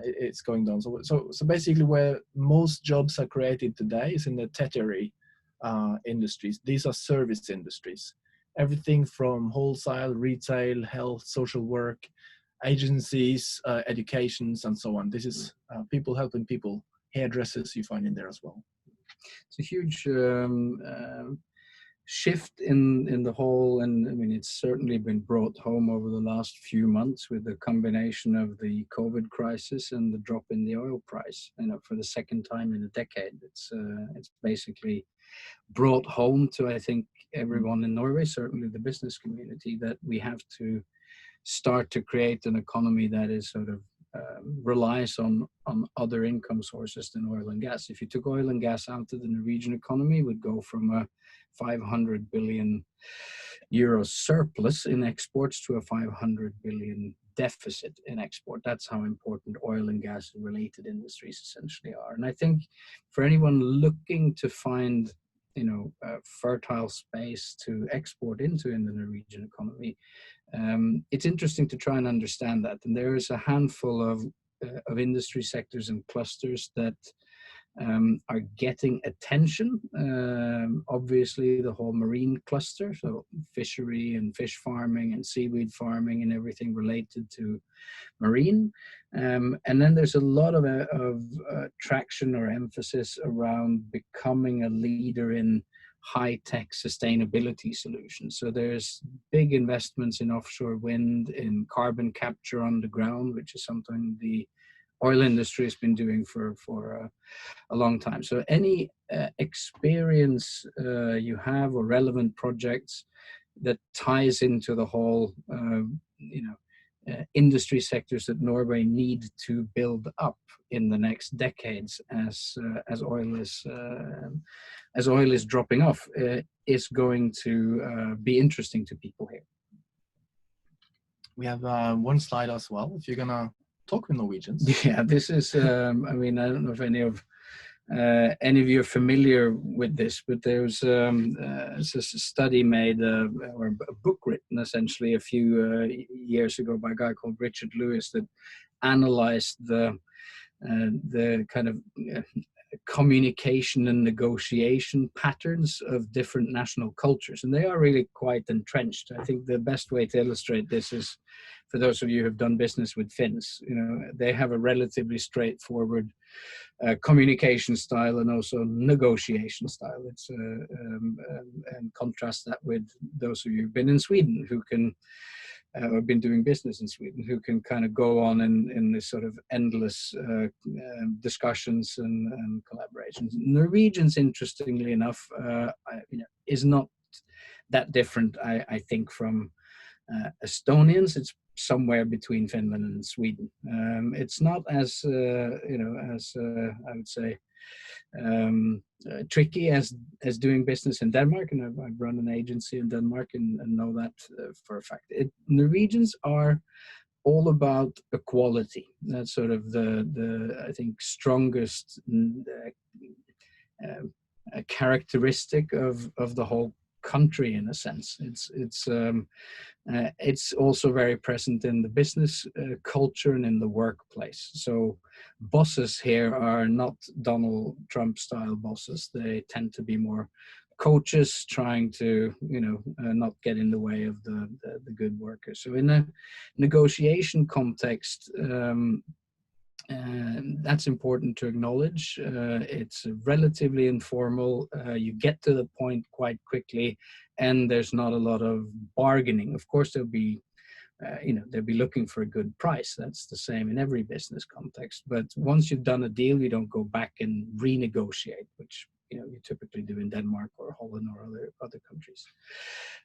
it's going down. So basically, where most jobs are created today is in the tertiary industries. These are service industries. Everything from wholesale, retail, health, social work, agencies, educations, and so on. This is people helping people. Hairdressers you find in there as well. It's a huge shift in the whole, and I mean, it's certainly been brought home over the last few months with the combination of the COVID crisis and the drop in the oil price. You know, for the second time in a decade, it's basically brought home to, I think, everyone in Norway, certainly the business community, that we have to start to create an economy that is sort of relies on other income sources than oil and gas. If you took oil and gas out of the Norwegian economy, it would go from a 500 billion euro surplus in exports to a 500 billion deficit in export. That's how important oil and gas related industries essentially are. And I think for anyone looking to find, you know, fertile space to export into in the Norwegian economy, it's interesting to try and understand that. And there is a handful of industry sectors and clusters that are getting attention. Obviously, the whole marine cluster, so fishery and fish farming and seaweed farming and everything related to marine. And then there's a lot of traction or emphasis around becoming a leader in high-tech sustainability solutions. So there's big investments in offshore wind, in carbon capture on the ground, which is something the oil industry has been doing for a long time. So any experience you have or relevant projects that ties into the whole, industry sectors that Norway need to build up in the next decades as oil is dropping off, is going to be interesting to people here. We have one slide as well, if you're gonna talk with Norwegians. Yeah, this is, I mean, I don't know if any of you are familiar with this, but there's a study made, or a book written essentially a few years ago by a guy called Richard Lewis that analyzed the kind of communication and negotiation patterns of different national cultures, and they are really quite entrenched. I think the best way to illustrate this is for those of you who have done business with Finns. You know, they have a relatively straightforward communication style and also negotiation style. It's and contrast that with those of you who've been in Sweden who can or been doing business in Sweden, who can kind of go on in this sort of endless discussions and collaborations. Norwegians, interestingly enough, is not that different, I think, from Estonians. It's somewhere between Finland and Sweden. It's not as I would say tricky as doing business in Denmark, and I've run an agency in Denmark and know that for a fact. Norwegians are all about equality. That's sort of the I think strongest characteristic of the whole country in a sense. It's also very present in the business culture and in the workplace. So bosses here are not Donald Trump style bosses. They tend to be more coaches trying to, not get in the way of the good workers. So in a negotiation context, that's important to acknowledge. It's relatively informal. You get to the point quite quickly, and there's not a lot of bargaining. Of course, they'll be looking for a good price. That's the same in every business context. But once you've done a deal, you don't go back and renegotiate, which you typically do in Denmark or Holland or other countries.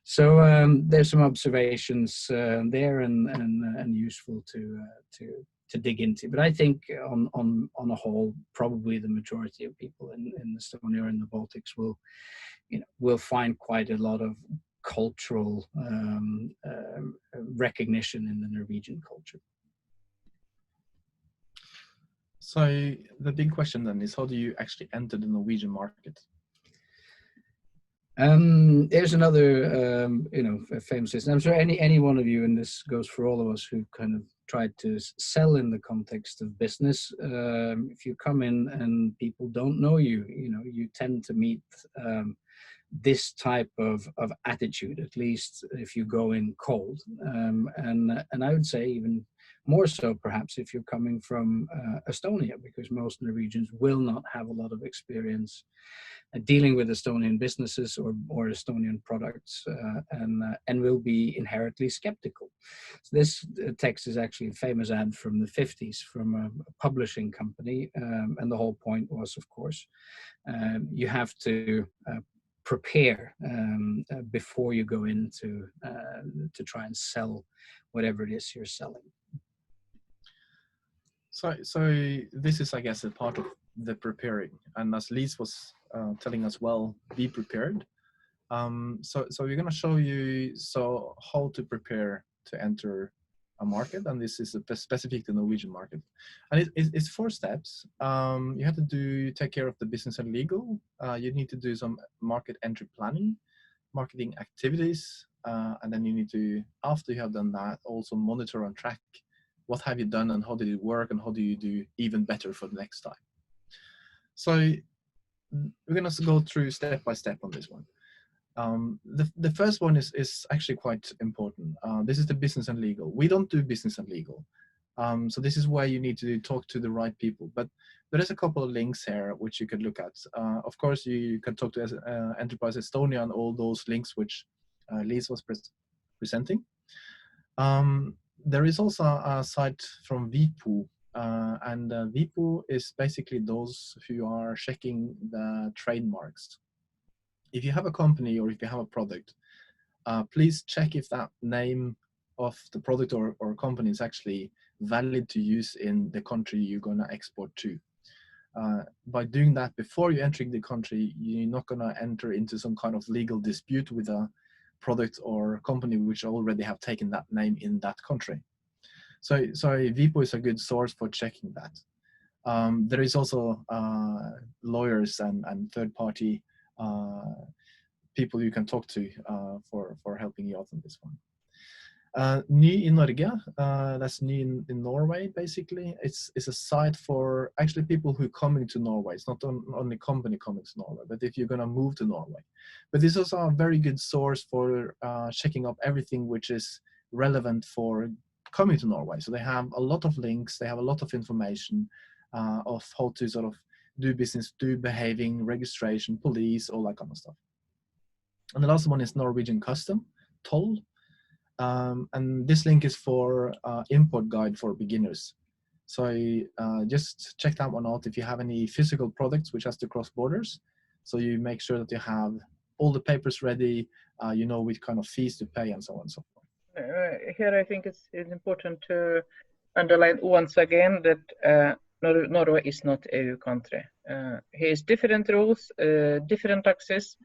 So there's some observations there and useful to dig into. But I think on a whole, probably the majority of people in Estonia or in the Baltics will find quite a lot of cultural recognition in the Norwegian culture. So the big question then is, how do you actually enter the Norwegian market? There's another, famous system. I'm sure any one of you, and this goes for all of us who kind of tried to sell in the context of business. If you come in and people don't know you, you tend to meet this type of attitude, at least if you go in cold. And I would say even more so perhaps if you're coming from Estonia, because most Norwegians will not have a lot of experience dealing with Estonian businesses or Estonian products, and will be inherently skeptical. So this text is actually a famous ad from the 50s from a publishing company, and the whole point was, of course, you have to prepare before you go in to try and sell whatever it is you're selling. So this is, I guess, a part of the preparing, and as Lise was telling us, well, be prepared. So we're going to show you how to prepare to enter a market, and this is specific to the Norwegian market, and it's 4 steps. You have to take care of the business and legal. You need to do some market entry planning, marketing activities, and then you need to, after you have done that, also monitor and track what have you done and how did it work and how do you do even better for the next time. So we're going to go through step by step on this one. The first one is actually quite important. This is the business and legal. We don't do business and legal. So this is why you need to talk to the right people. But there is a couple of links here which you could look at. Of course, you can talk to Enterprise Estonia and all those links which Lise was presenting. There is also a site from VIPO, and VIPO is basically those who are checking the trademarks. If you have a company or if you have a product, please check if that name of the product or company is actually valid to use in the country you're going to export to. By doing that before you entering the country, you're not going to enter into some kind of legal dispute with a product or company which already have taken that name in that country. So VIPO is a good source for checking that. There is also lawyers and third-party people you can talk to for helping you out on this one. Ny i Norge, that's Ny in Norway, basically. It's a site for actually people who are coming to Norway. It's not only company coming to Norway, but if you're going to move to Norway. But it's also a very good source for checking up everything which is relevant for coming to Norway. So they have a lot of links, they have a lot of information of how to sort of do business, do behaving, registration, police, all that kind of stuff. And the last one is Norwegian Custom, Toll. And this link is for import guide for beginners. So just check that one out if you have any physical products which has to cross borders. So you make sure that you have all the papers ready, you know which kind of fees to pay and so on and so forth. Here I think it's important to underline once again that Norway is not an EU country. Here is different rules, different taxes.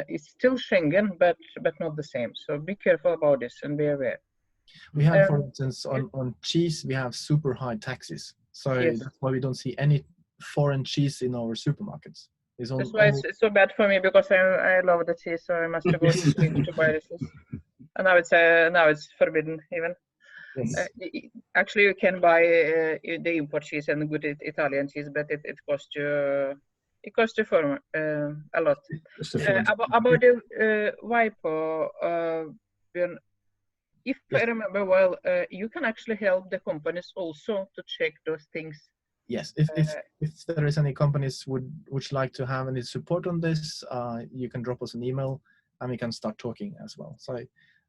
It's still Schengen, but not the same. So be careful about this and be aware. We have, for instance, on cheese, we have super high taxes. So yes. That's why we don't see any foreign cheese in our supermarkets. That's why it's so bad for me, because I love the cheese, so I must go to Sweden to buy this. And I would say now it's forbidden even. Yes. Actually, you can buy the import cheese and good Italian cheese, but it costs you. It costs you for a lot. About the WIPO, if yes. I remember well, you can actually help the companies also to check those things. Yes, if there is any companies which like to have any support on this, you can drop us an email and we can start talking as well. So,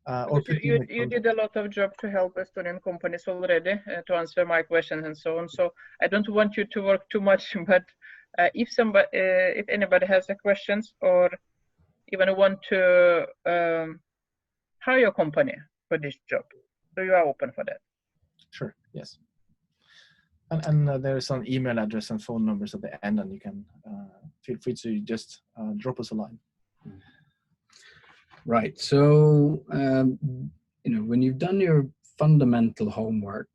or you did a lot of job to help Estonian companies already to answer my questions and so on. So I don't want you to work too much, but if anybody has a questions or even want to hire a company for this job, so you are open for that. Sure. Yes. And there's an email address and phone numbers at the end, and you can feel free to just drop us a line. Right. So, when you've done your fundamental homework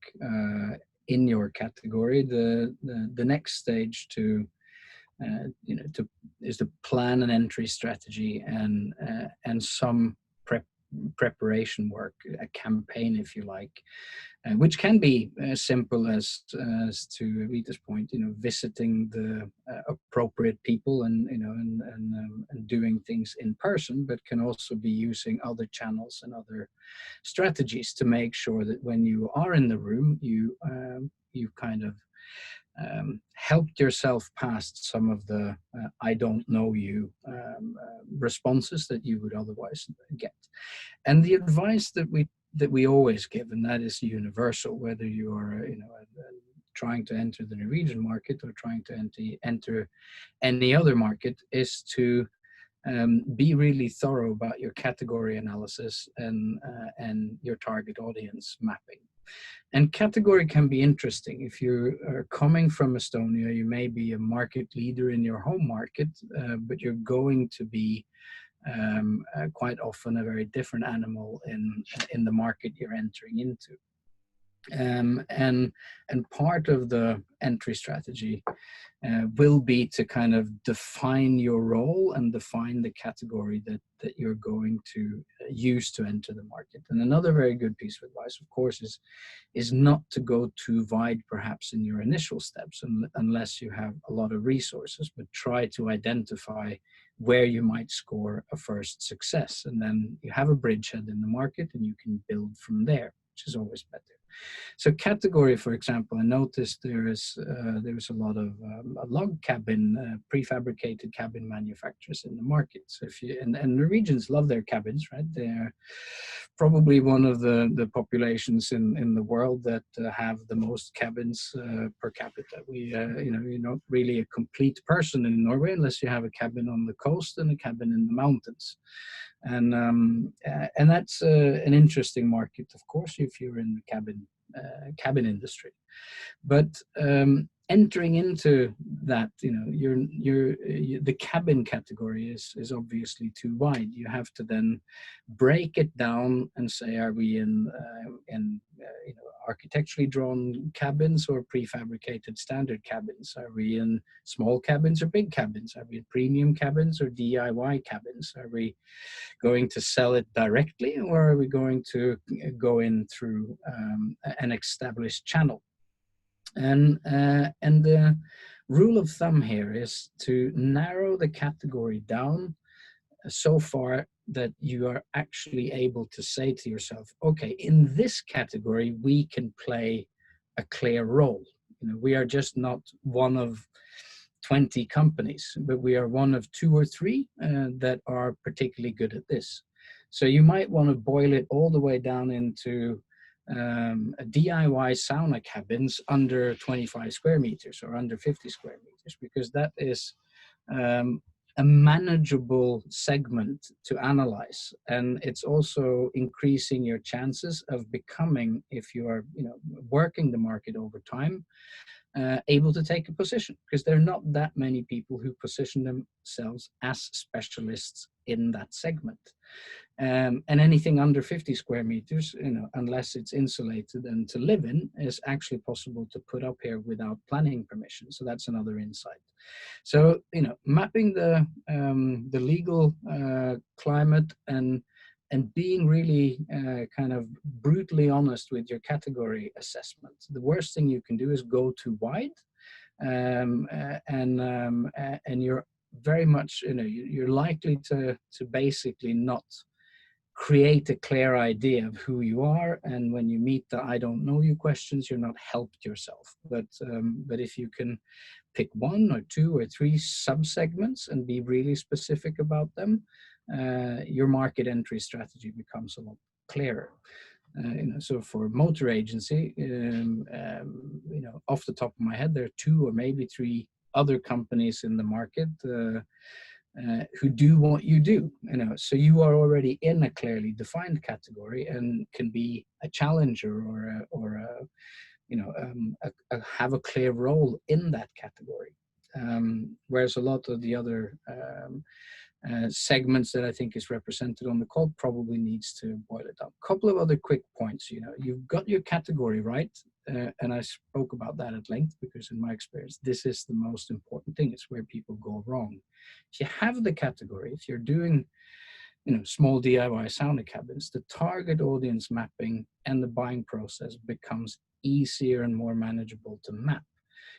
in your category, the next stage is to plan an entry strategy and some preparation work, a campaign, if you like, which can be as simple as to Rita's point, visiting the appropriate people and doing things in person, but can also be using other channels and other strategies to make sure that when you are in the room, you kind of helped yourself past some of the I don't know you responses that you would otherwise get. And the advice that we always give, and that is universal, whether you are trying to enter the Norwegian market or trying to enter any other market, is to be really thorough about your category analysis and your target audience mapping. And category can be interesting. If you are coming from Estonia, you may be a market leader in your home market, but you're going to be quite often a very different animal in the market you're entering into. And part of the entry strategy will be to kind of define your role and define the category that you're going to use to enter the market. And another very good piece of advice, of course, is not to go too wide perhaps in your initial steps unless you have a lot of resources, but try to identify where you might score a first success. And then you have a bridgehead in the market and you can build from there, which is always better. So category, for example, I noticed there is a lot of log cabin, prefabricated cabin manufacturers in the market. So and Norwegians love their cabins, right? They're probably one of the populations in the world that have the most cabins per capita. You're not really a complete person in Norway unless you have a cabin on the coast and a cabin in the mountains. And that's an interesting market, of course, if you're in the cabin industry. But entering into that, the cabin category is obviously too wide. You have to then break it down and say, are we in architecturally drawn cabins or prefabricated standard cabins? Are we in small cabins or big cabins? Are we in premium cabins or DIY cabins? Are we going to sell it directly, or are we going to go in through an established channel? And the rule of thumb here is to narrow the category down so far that you are actually able to say to yourself, okay, in this category, we can play a clear role. We are just not one of 20 companies, but we are one of 2 or 3 that are particularly good at this. So you might want to boil it all the way down into DIY sauna cabins under 25 square meters or under 50 square meters, because that is a manageable segment to analyze. And it's also increasing your chances of becoming, if you are working the market over time, able to take a position, because there are not that many people who position themselves as specialists in that segment. And anything under 50 square meters, unless it's insulated and to live in, is actually possible to put up here without planning permission. So that's another insight. So, mapping the legal climate and being really kind of brutally honest with your category assessment. The worst thing you can do is go too wide, and you're very much, you're likely to basically not create a clear idea of who you are. And when you meet the I don't know you questions, you're not helped yourself. But if you can pick 1 or 2 or 3 sub-segments and be really specific about them, your market entry strategy becomes a lot clearer. So for motor agency, off the top of my head, there are 2 or maybe 3 other companies in the market who do what you do. So you are already in a clearly defined category and can be a challenger or have a clear role in that category. Whereas a lot of the other segments that I think is represented on the call probably needs to boil it down. A couple of other quick points. You've got your category right, and I spoke about that at length because in my experience, this is the most important thing. It's where people go wrong. If you have the category, if you're doing small DIY sauna cabins, the target audience mapping and the buying process becomes easier and more manageable to map.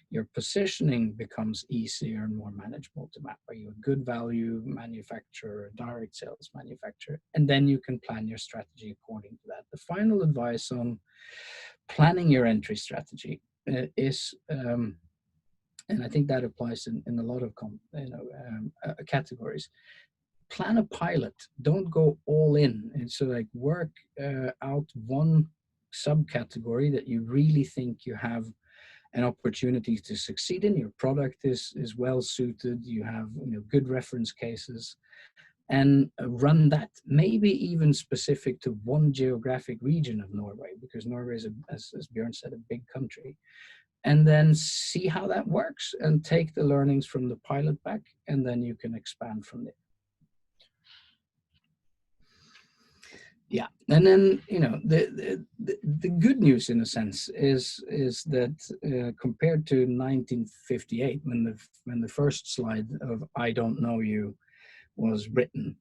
Your positioning becomes easier and more manageable to map. Are you a good value manufacturer, a direct sales manufacturer? And then you can plan your strategy according to that. The final advice on planning your entry strategy is, and I think that applies in a lot of categories. Plan a pilot. Don't go all in. And so work out one subcategory that you really think you have an opportunity to succeed in. Your product is well suited. You have good reference cases, and run that. Maybe even specific to one geographic region of Norway, because Norway is, as Björn said, a big country. And then see how that works, and take the learnings from the pilot back, and then you can expand from there. Yeah, and then the good news in a sense is that compared to 1958, when the first slide of "I don't know you" was written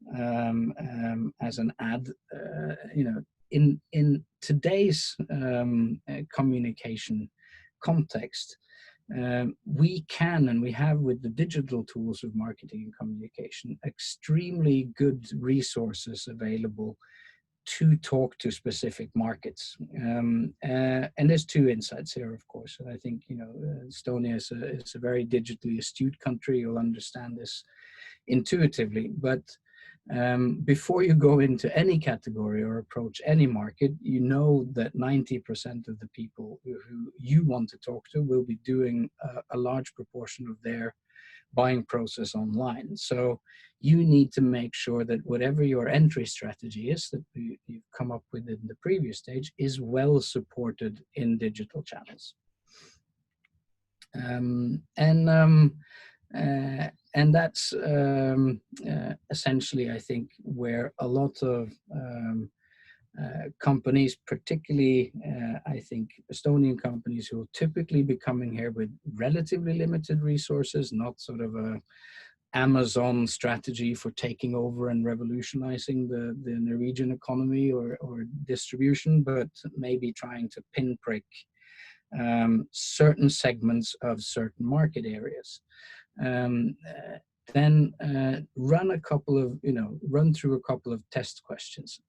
as an ad, in today's communication context, we can, and we have with the digital tools of marketing and communication, extremely good resources available to talk to specific markets. And there's two insights here, of course. And I think, Estonia is a very digitally astute country. You'll understand this intuitively. But before you go into any category or approach any market, you know that 90% of the people who you want to talk to will be doing a large proportion of their buying process online. So you need to make sure that whatever your entry strategy is that you've come up with in the previous stage is well supported in digital channels. And that's essentially, I think, where a lot of companies, particularly I think Estonian companies, who will typically be coming here with relatively limited resources, not sort of a Amazon strategy for taking over and revolutionizing the Norwegian economy or distribution, but maybe trying to pinprick certain segments of certain market areas. Then run through a couple of test questions.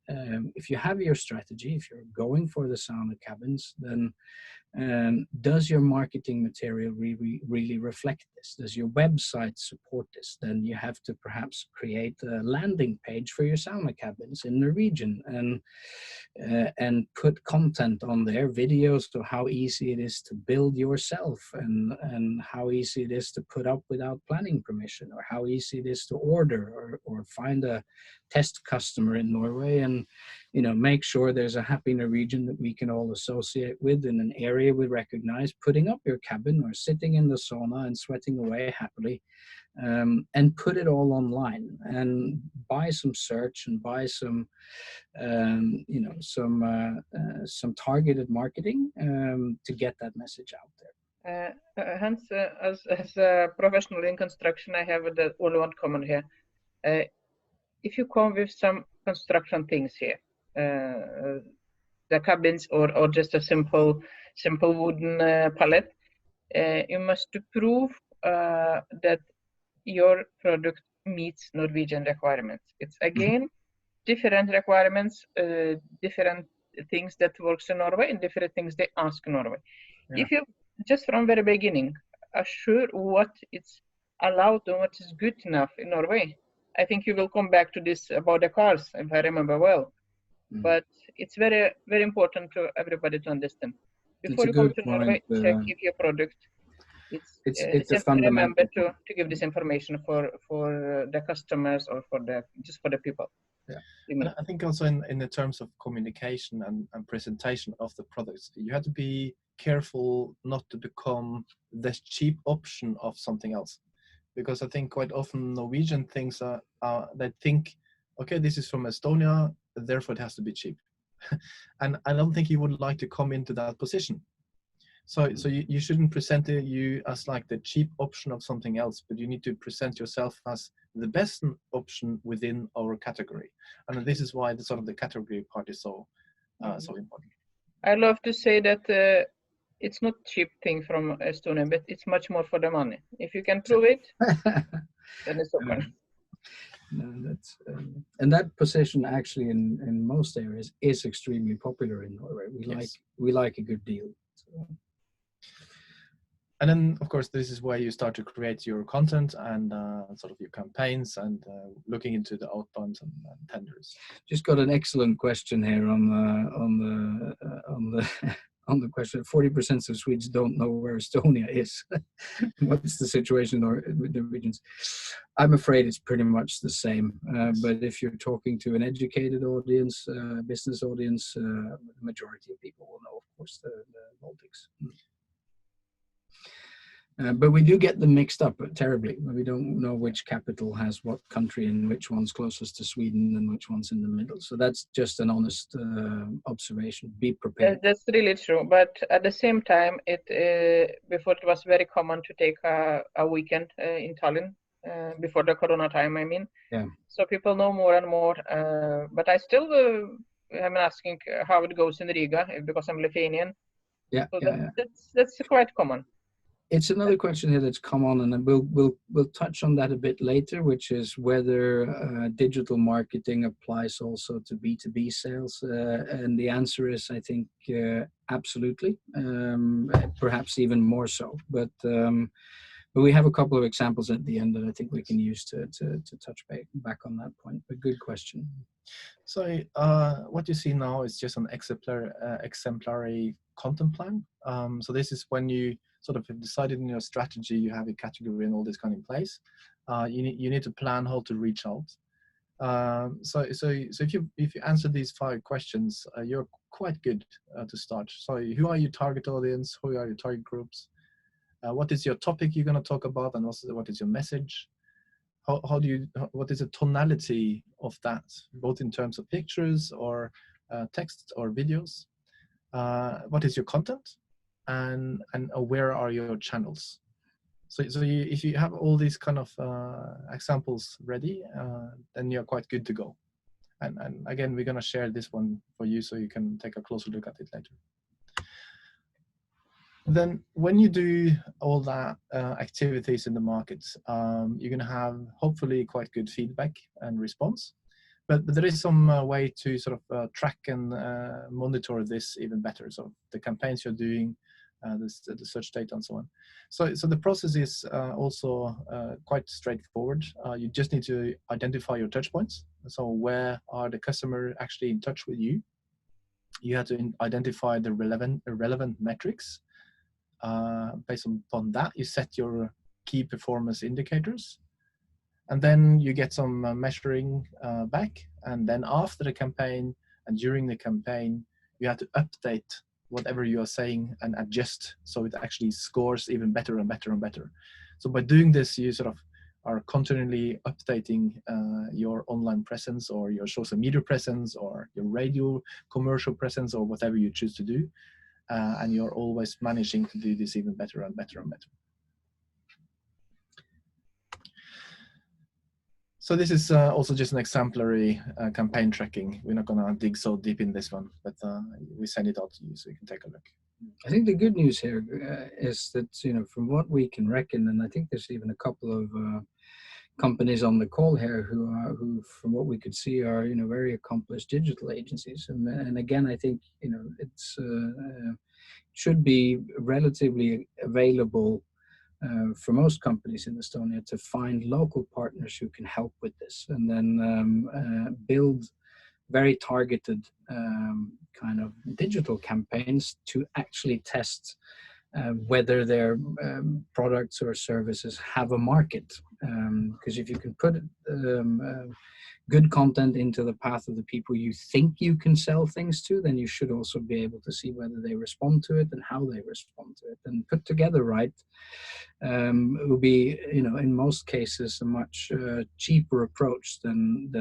If you have your strategy, if you're going for the sauna cabins, then does your marketing material really reflect this? Does your website support this? Then you have to perhaps create a landing page for your sauna cabins in Norwegian and put content on there, videos to how easy it is to build yourself and how easy it is to put up without planning permission, or how easy it is to order or find a test customer in Norway and make sure there's a happy Norwegian that we can all associate with in an area we recognize, putting up your cabin or sitting in the sauna and sweating away happily, and put it all online and buy some search and buy some some targeted marketing to get that message out there. Hans, as a professional in construction, I have only one comment here. If you come with some construction things here, the cabins or just a simple wooden pallet, you must prove that your product meets Norwegian requirements. It's again different requirements, different things that works in Norway and different things they ask in Norway. Yeah. If you just from very beginning assure what it's allowed and what is good enough in Norway, I think you will come back to this about the cars, if I remember well. But it's very, very important to everybody to understand. Before you come to Norway, check if your product. It's a fundamental. Remember to give this information for the customers or for the people. me. And I think also in the terms of communication and presentation of the products, you have to be careful not to become the cheap option of something else. Because I think quite often Norwegian things they think, okay, this is from Estonia, therefore it has to be cheap. And I don't think you would like to come into that position. So you shouldn't present you as like the cheap option of something else, but you need to present yourself as the best option within our category. And this is why the sort of the category part is so so important. I love to say that it's not cheap thing from Estonia, but it's much more for the money. If you can prove it, then it's okay. No, that's and that position actually in most areas is extremely popular in Norway. We like a good deal. So. And then, of course, this is where you start to create your content and sort of your campaigns and looking into the outbound and tenders. Just got an excellent question here on the question. 40% of Swedes don't know where Estonia is. What's the situation with the regions? I'm afraid it's pretty much the same. But if you're talking to an educated audience, business audience, the majority of people will know, of course, the Baltics. But we do get them mixed up terribly. We don't know which capital has what country and which one's closest to Sweden and which one's in the middle. So that's just an honest observation. Be prepared. That's really true. But at the same time, before it was very common to take a weekend in Tallinn before the Corona time. I mean, yeah. So people know more and more. But I still am asking how it goes in Riga because I'm Lithuanian. Yeah, so that's quite common. It's another question here that's come on, and we'll touch on that a bit later, which is whether digital marketing applies also to B2B sales. And the answer is, I think, absolutely, perhaps even more so. But we have a couple of examples at the end that I think we can use to touch back on that point. But good question. So what you see now is just an exemplary content plan. So this is when you sort of have decided in your strategy, you have a category and all this kind of in place. You need to plan how to reach out. So if you answer these 5 questions, you're quite good to start. So who are your target audience? Who are your target groups? What is your topic you're going to talk about, and also what is your message? What is the tonality of that, both in terms of pictures or text or videos? What is your content? And where are your channels? So if you have all these kind of examples ready, then you're quite good to go. And again, we're going to share this one for you so you can take a closer look at it later. Then when you do all that activities in the market, you're going to have hopefully quite good feedback and response. But there is some way to sort of track and monitor this even better. So the campaigns you're doing, the search data and so on. So the process is also quite straightforward. You just need to identify your touch points. So where are the customer actually in touch with you? You have to identify the relevant metrics. Based upon that, you set your key performance indicators. And then you get some measuring back. And then after the campaign and during the campaign, you have to update whatever you are saying and adjust so it actually scores even better and better and better. So by doing this, you sort of are continually updating your online presence or your social media presence or your radio commercial presence or whatever you choose to do. And you're always managing to do this even better and better and better. So this is also just an exemplary campaign tracking. We're not going to dig so deep in this one, but we send it out to you so you can take a look. I think the good news here is that, from what we can reckon, and I think there's even a couple of companies on the call here who, from what we could see, are very accomplished digital agencies. And again, I think it's should be relatively available for most companies in Estonia to find local partners who can help with this, and then build very targeted kind of digital campaigns to actually test whether their products or services have a market. Because if you can put good content into the path of the people you think you can sell things to, then you should also be able to see whether they respond to it and how they respond to it. And put together right, it will be, in most cases, a much cheaper approach than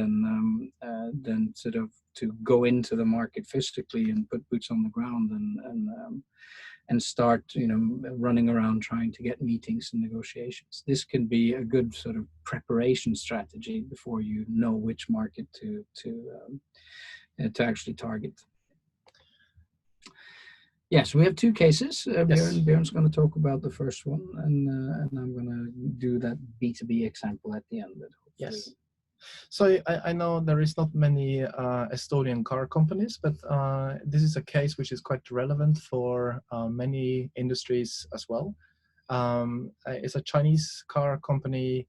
sort of to go into the market physically and put boots on the ground and start, running around trying to get meetings and negotiations. This can be a good sort of preparation strategy before you know which market to actually target. Yes, we have two cases. Björn's going to talk about the first one, and I'm going to do that B2B example at the end. Yes. So I know there is not many Estonian car companies, but this is a case which is quite relevant for many industries as well. It's a Chinese car company,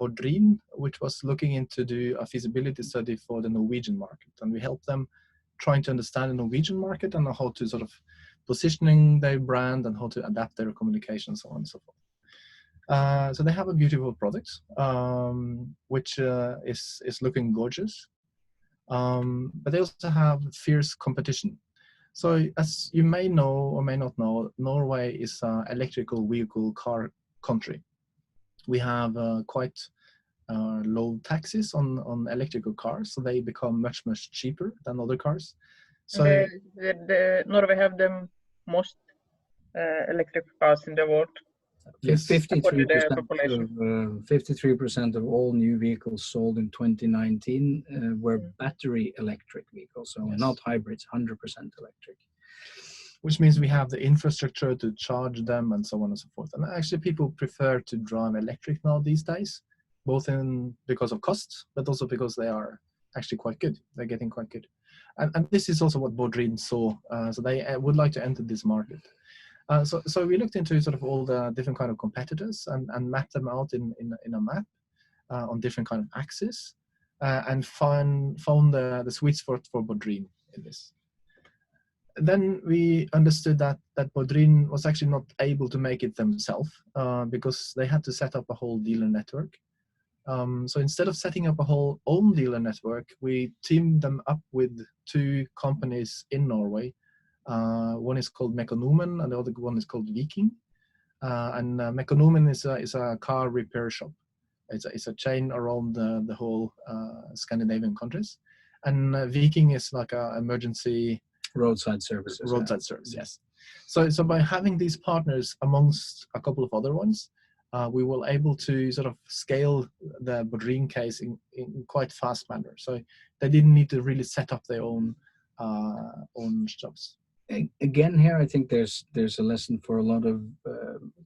Bodrin, which was looking into do a feasibility study for the Norwegian market, and we helped them trying to understand the Norwegian market and how to sort of positioning their brand and how to adapt their communication, so on and so forth. So they have a beautiful product, which is looking gorgeous, but they also have fierce competition. So as you may know or may not know, Norway is an electrical vehicle car country. We have quite low taxes on electrical cars, so they become much cheaper than other cars. So Norway have the most electric cars in the world. 53% of all new vehicles sold in 2019 were battery electric vehicles, so not hybrids, 100% electric. Which means we have the infrastructure to charge them and so on and so forth. And actually people prefer to drive electric now these days, both because of costs, but also because they are actually quite good. They're getting quite good. And this is also what Bodrin saw. So they would like to enter this market. So we looked into sort of all the different kind of competitors and mapped them out in a map on different kind of axes and found the sweet spot for Bodrin in this. Then we understood that Bodrin was actually not able to make it themselves because they had to set up a whole dealer network. So instead of setting up a whole own dealer network, we teamed them up with two companies in Norway. One is called Mekonomen and the other one is called Viking. And Mekonomen is a car repair shop. It's a chain around the whole Scandinavian countries. And Viking is like an emergency roadside services. Roadside service, yes. So by having these partners amongst a couple of other ones, we were able to sort of scale the Bodrin case in quite fast manner. So they didn't need to really set up their own shops. Again, here I think there's a lesson for a lot of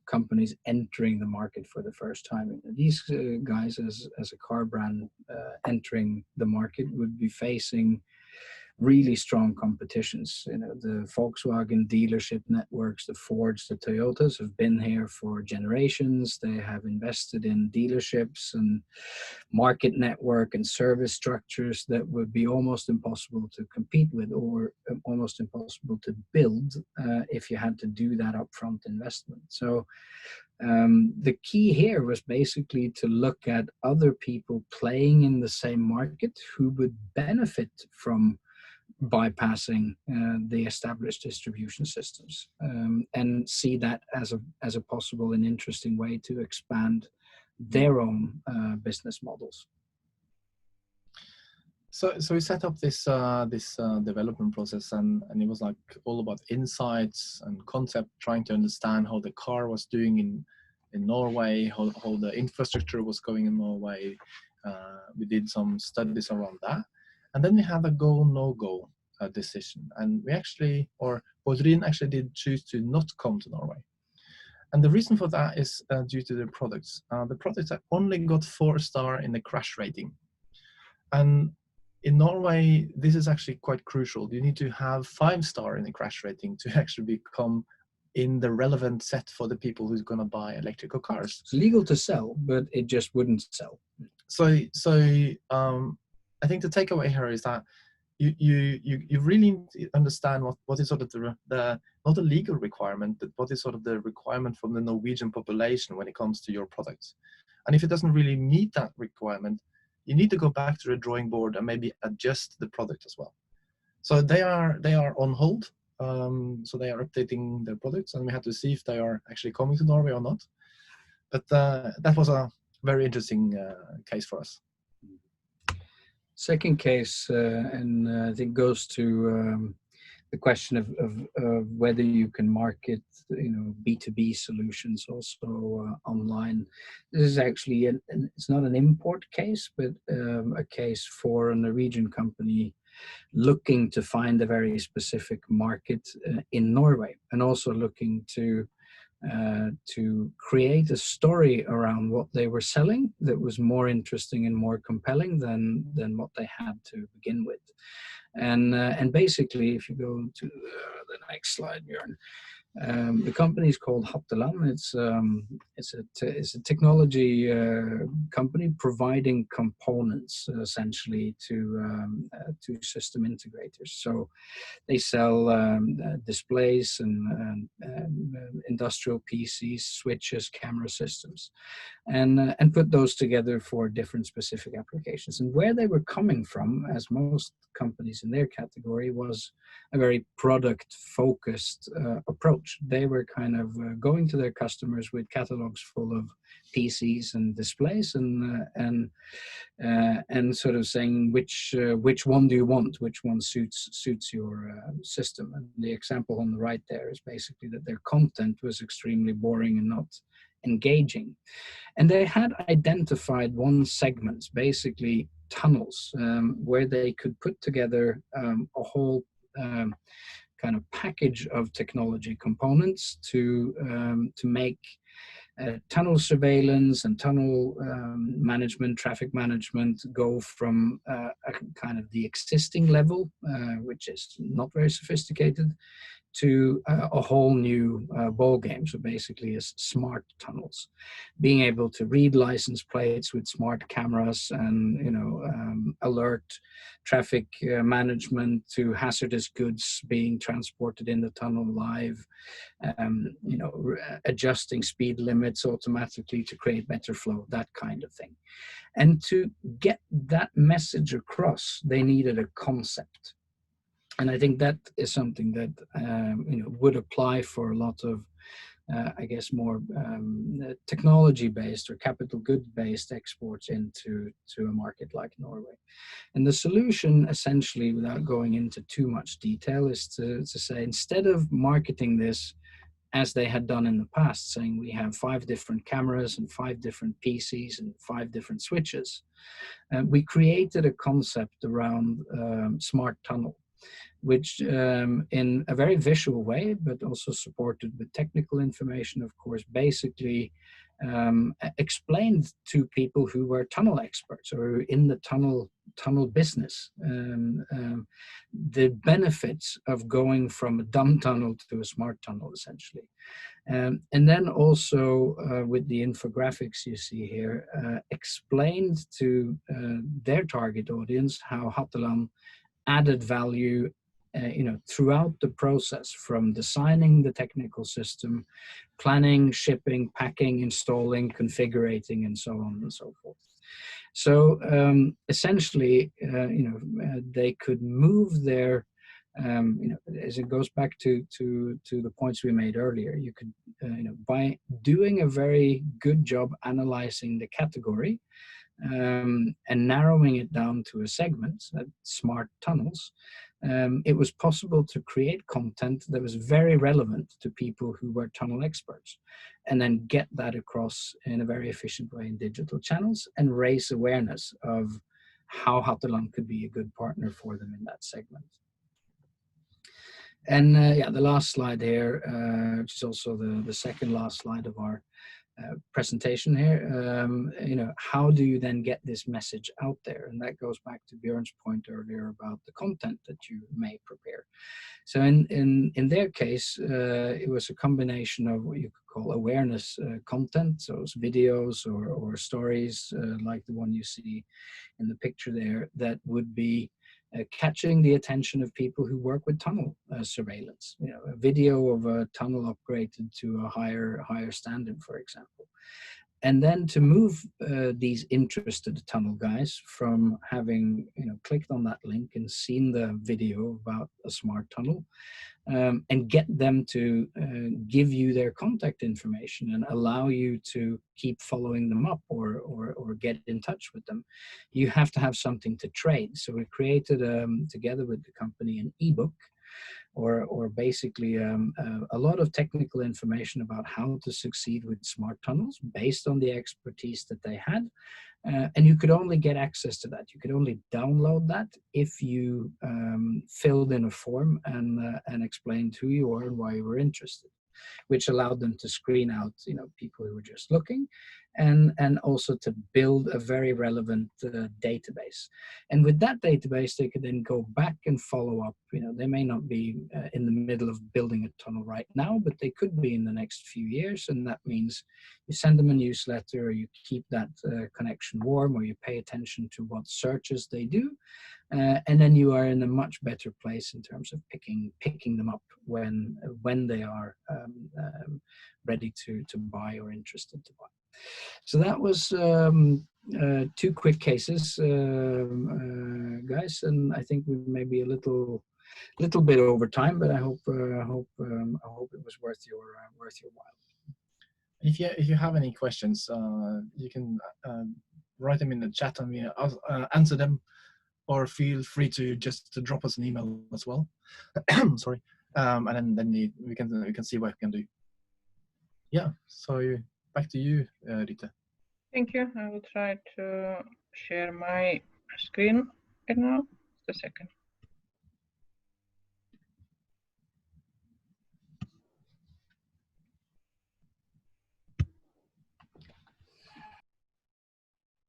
companies entering the market for the first time. These guys, as a car brand entering the market, would be facing really strong competitions. The Volkswagen dealership networks, the Fords, the Toyotas have been here for generations. They have invested in dealerships and market network and service structures that would be almost impossible to compete with or almost impossible to build if you had to do that upfront investment. So the key here was basically to look at other people playing in the same market who would benefit from bypassing the established distribution systems and see that as a possible and interesting way to expand their own business models. So we set up this development process, and it was like all about insights and concept, trying to understand how the car was doing in Norway, how the infrastructure was going in Norway. We did some studies around that. And then we had a go, no-go decision. And Bodrin actually did choose to not come to Norway. And the reason for that is due to their products. The products have only got 4-star in the crash rating. And in Norway, this is actually quite crucial. You need to have 5-star in the crash rating to actually become in the relevant set for the people who's going to buy electrical cars. It's legal to sell, but it just wouldn't sell. So I think the takeaway here is that you really need to understand what is sort of the not the legal requirement, but what is sort of the requirement from the Norwegian population when it comes to your products. And if it doesn't really meet that requirement, you need to go back to the drawing board and maybe adjust the product as well. So they are on hold. So they are updating their products, and we have to see if they are actually coming to Norway or not. But that was a very interesting case for us. Second case, and I think goes to the question of whether you can market, B2B solutions also online. This is actually it's not an import case, but a case for a Norwegian company looking to find a very specific market in Norway, and also looking to create a story around what they were selling that was more interesting and more compelling than what they had to begin with. And basically, if you go to the next slide, Björn, the company is called Hatteland. It's a technology company providing components essentially to system integrators. So they sell displays and industrial PCs, switches, camera systems, and put those together for different specific applications. And where they were coming from, as most companies in their category, was a very product-focused approach. They were kind of going to their customers with catalogs full of PCs and displays, and sort of saying which one do you want, which one suits your system. And the example on the right there is basically that their content was extremely boring and not engaging. And they had identified one segment, basically tunnels, where they could put together a whole kind of package of technology components to make tunnel surveillance and tunnel management, traffic management go from a kind of the existing level, which is not very sophisticated, to a whole new ball game. So basically, is smart tunnels, being able to read license plates with smart cameras, and alert traffic management to hazardous goods being transported in the tunnel live, adjusting speed limits automatically to create better flow, that kind of thing. And to get that message across, they needed a concept. And I think that is something that would apply for a lot of, I guess, more technology-based or capital good-based exports into a market like Norway. And the solution, essentially, without going into too much detail, is to say, instead of marketing this as they had done in the past, saying we have 5 different cameras and 5 different PCs and 5 different switches, we created a concept around smart tunnel, which in a very visual way, but also supported with technical information, of course, basically explained to people who were tunnel experts or in the tunnel business the benefits of going from a dumb tunnel to a smart tunnel, essentially. And then also with the infographics you see here, explained to their target audience how Hatteland added value throughout the process, from designing the technical system, planning, shipping, packing, installing, configuring, and so on and so forth. So essentially, they could move their, as it goes back to the points we made earlier, you could, by doing a very good job analyzing the category and narrowing it down to a segment, smart tunnels, it was possible to create content that was very relevant to people who were tunnel experts, and then get that across in a very efficient way in digital channels and raise awareness of how Hatteland could be a good partner for them in that segment. And the last slide here, which is also the second last slide of our presentation here, how do you then get this message out there? And that goes back to Björn's point earlier about the content that you may prepare. So in their case, it was a combination of what you could call awareness content, so it's videos or stories like the one you see in the picture there, that would be catching the attention of people who work with tunnel surveillance. You know, a video of a tunnel upgraded to a higher standard, for example. And then to move these interested tunnel guys from having, you know, clicked on that link and seen the video about a smart tunnel, and get them to give you their contact information and allow you to keep following them up or get in touch with them. You have to have something to trade. So we created, together with the company, an ebook, or basically a lot of technical information about how to succeed with smart tunnels based on the expertise that they had. And you could only get access to that. You could only download that if you filled in a form and explained who you are and why you were interested, which allowed them to screen out, you know, people who were just looking, and also to build a very relevant database. And with that database, they could then go back and follow up. You know, they may not be in the middle of building a tunnel right now, but they could be in the next few years. And that means you send them a newsletter, or you keep that connection warm, or you pay attention to what searches they do. And then you are in a much better place in terms of picking them up when they are ready to buy or interested to buy. So that was 2 quick cases, guys, and I think we may be a little bit over time, but I hope it was worth your while. If you have any questions, you can write them in the chat and we'll answer them, or feel free to just drop us an email as well. Sorry, and then we can see what we can do. Yeah. So back to you, Rita. Thank you. I will try to share my screen right now. Just a second.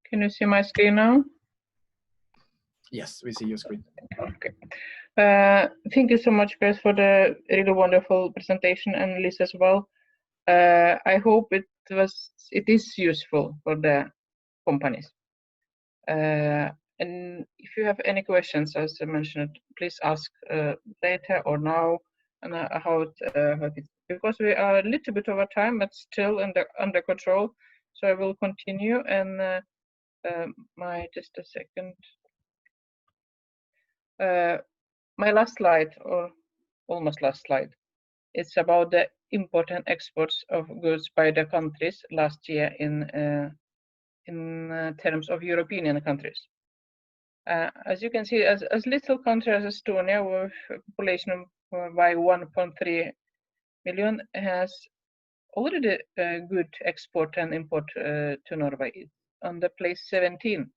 Can you see my screen now? Yes, we see your screen. Okay. Thank you so much, guys, for the really wonderful presentation, and Liz as well. I hope it is useful for the companies. And if you have any questions, as I mentioned, please ask later or now, and how it is. Because we are a little bit over time, but still under control. So I will continue, and just a second. My last slide, or almost last slide, it's about the import and exports of goods by the countries last year in terms of European countries. As you can see, as little country as Estonia, with a population by 1.3 million, has already good export and import to Norway. It's on the place 17,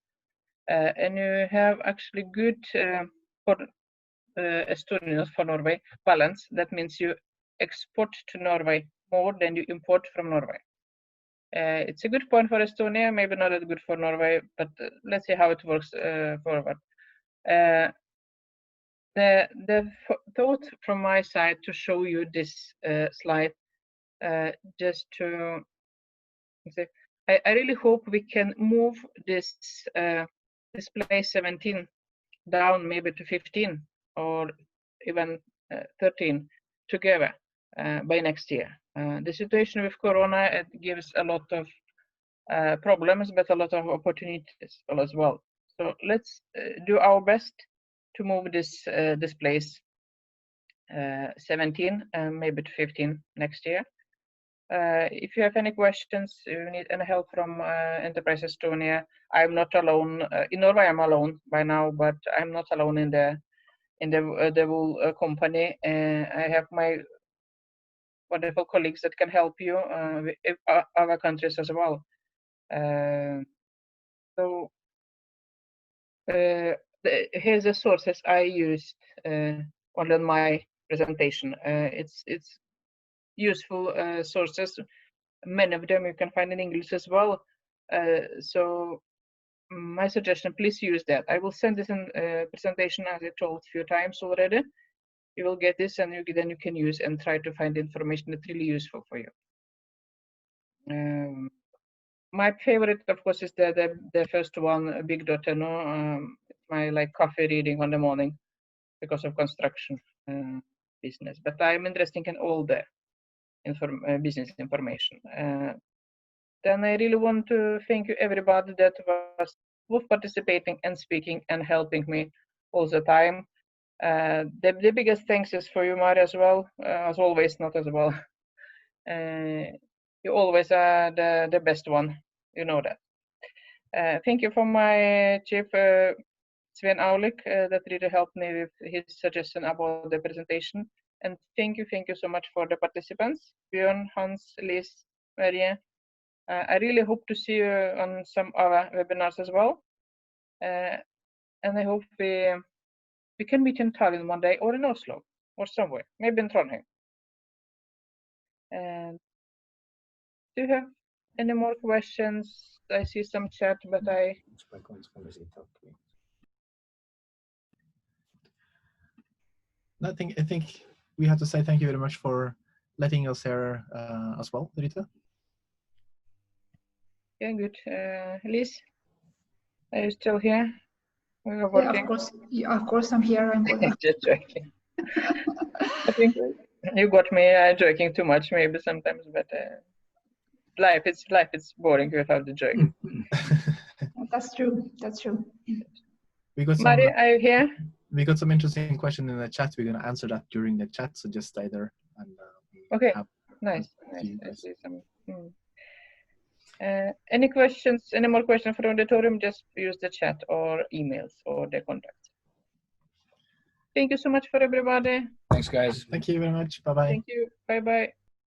and you have actually good for Estonians, for Norway, balance. That means you export to Norway more than you import from Norway. It's a good point for Estonia, maybe not as good for Norway, but let's see how it works forward. The thought from my side to show you this slide, just to say, I really hope we can move this display 17 down maybe to 15 or even 13 together by next year. The situation with Corona, it gives a lot of problems, but a lot of opportunities as well. So let's do our best to move this displays 17 and maybe to 15 next year. If you have any questions, you need any help from Enterprise Estonia, I'm not alone. In Norway, I'm alone by now, but I'm not alone in the whole company. I have my wonderful colleagues that can help you with other countries as well. So here's the sources I used on my presentation. It's useful sources. Many of them you can find in English as well. So my suggestion, please use that. I will send this in presentation, as I told a few times already. You will get this, and then you can use and try to find information that's really useful for you. My favorite, of course, is the first one, big.no. my like coffee reading on the morning because of construction business. But I'm interested in all the business information. Then I really want to thank you everybody that was both participating and speaking and helping me all the time. The biggest thanks is for you, Mari, as well, as always, not as well. You always are the best one, you know that. Thank you for my chief, Sven Aulik, that really helped me with his suggestion about the presentation. And thank you so much for the participants, Björn, Hans, Liz, Maria. I really hope to see you on some other webinars as well. And I hope we can meet in Tallinn one day, or in Oslo, or somewhere, maybe in Trondheim. And do you have any more questions? I see some chat, but I think we have to say thank you very much for letting us here as well, Rita. Yeah, good. Liz, are you still here? Yeah, of course. Yeah, of course, I'm here. I'm just joking. I think you got me joking too much, maybe sometimes, but life is boring without the joke. That's true. That's true. We got some, Mari, are you here? We got some interesting question in the chat. We're going to answer that during the chat, so just stay there. And okay, nice. I see some. Any questions? Any more questions from the auditorium? Just use the chat or emails or the contacts. Thank you so much for everybody. Thanks, guys. Thank you very much. Bye bye. Thank you. Bye bye.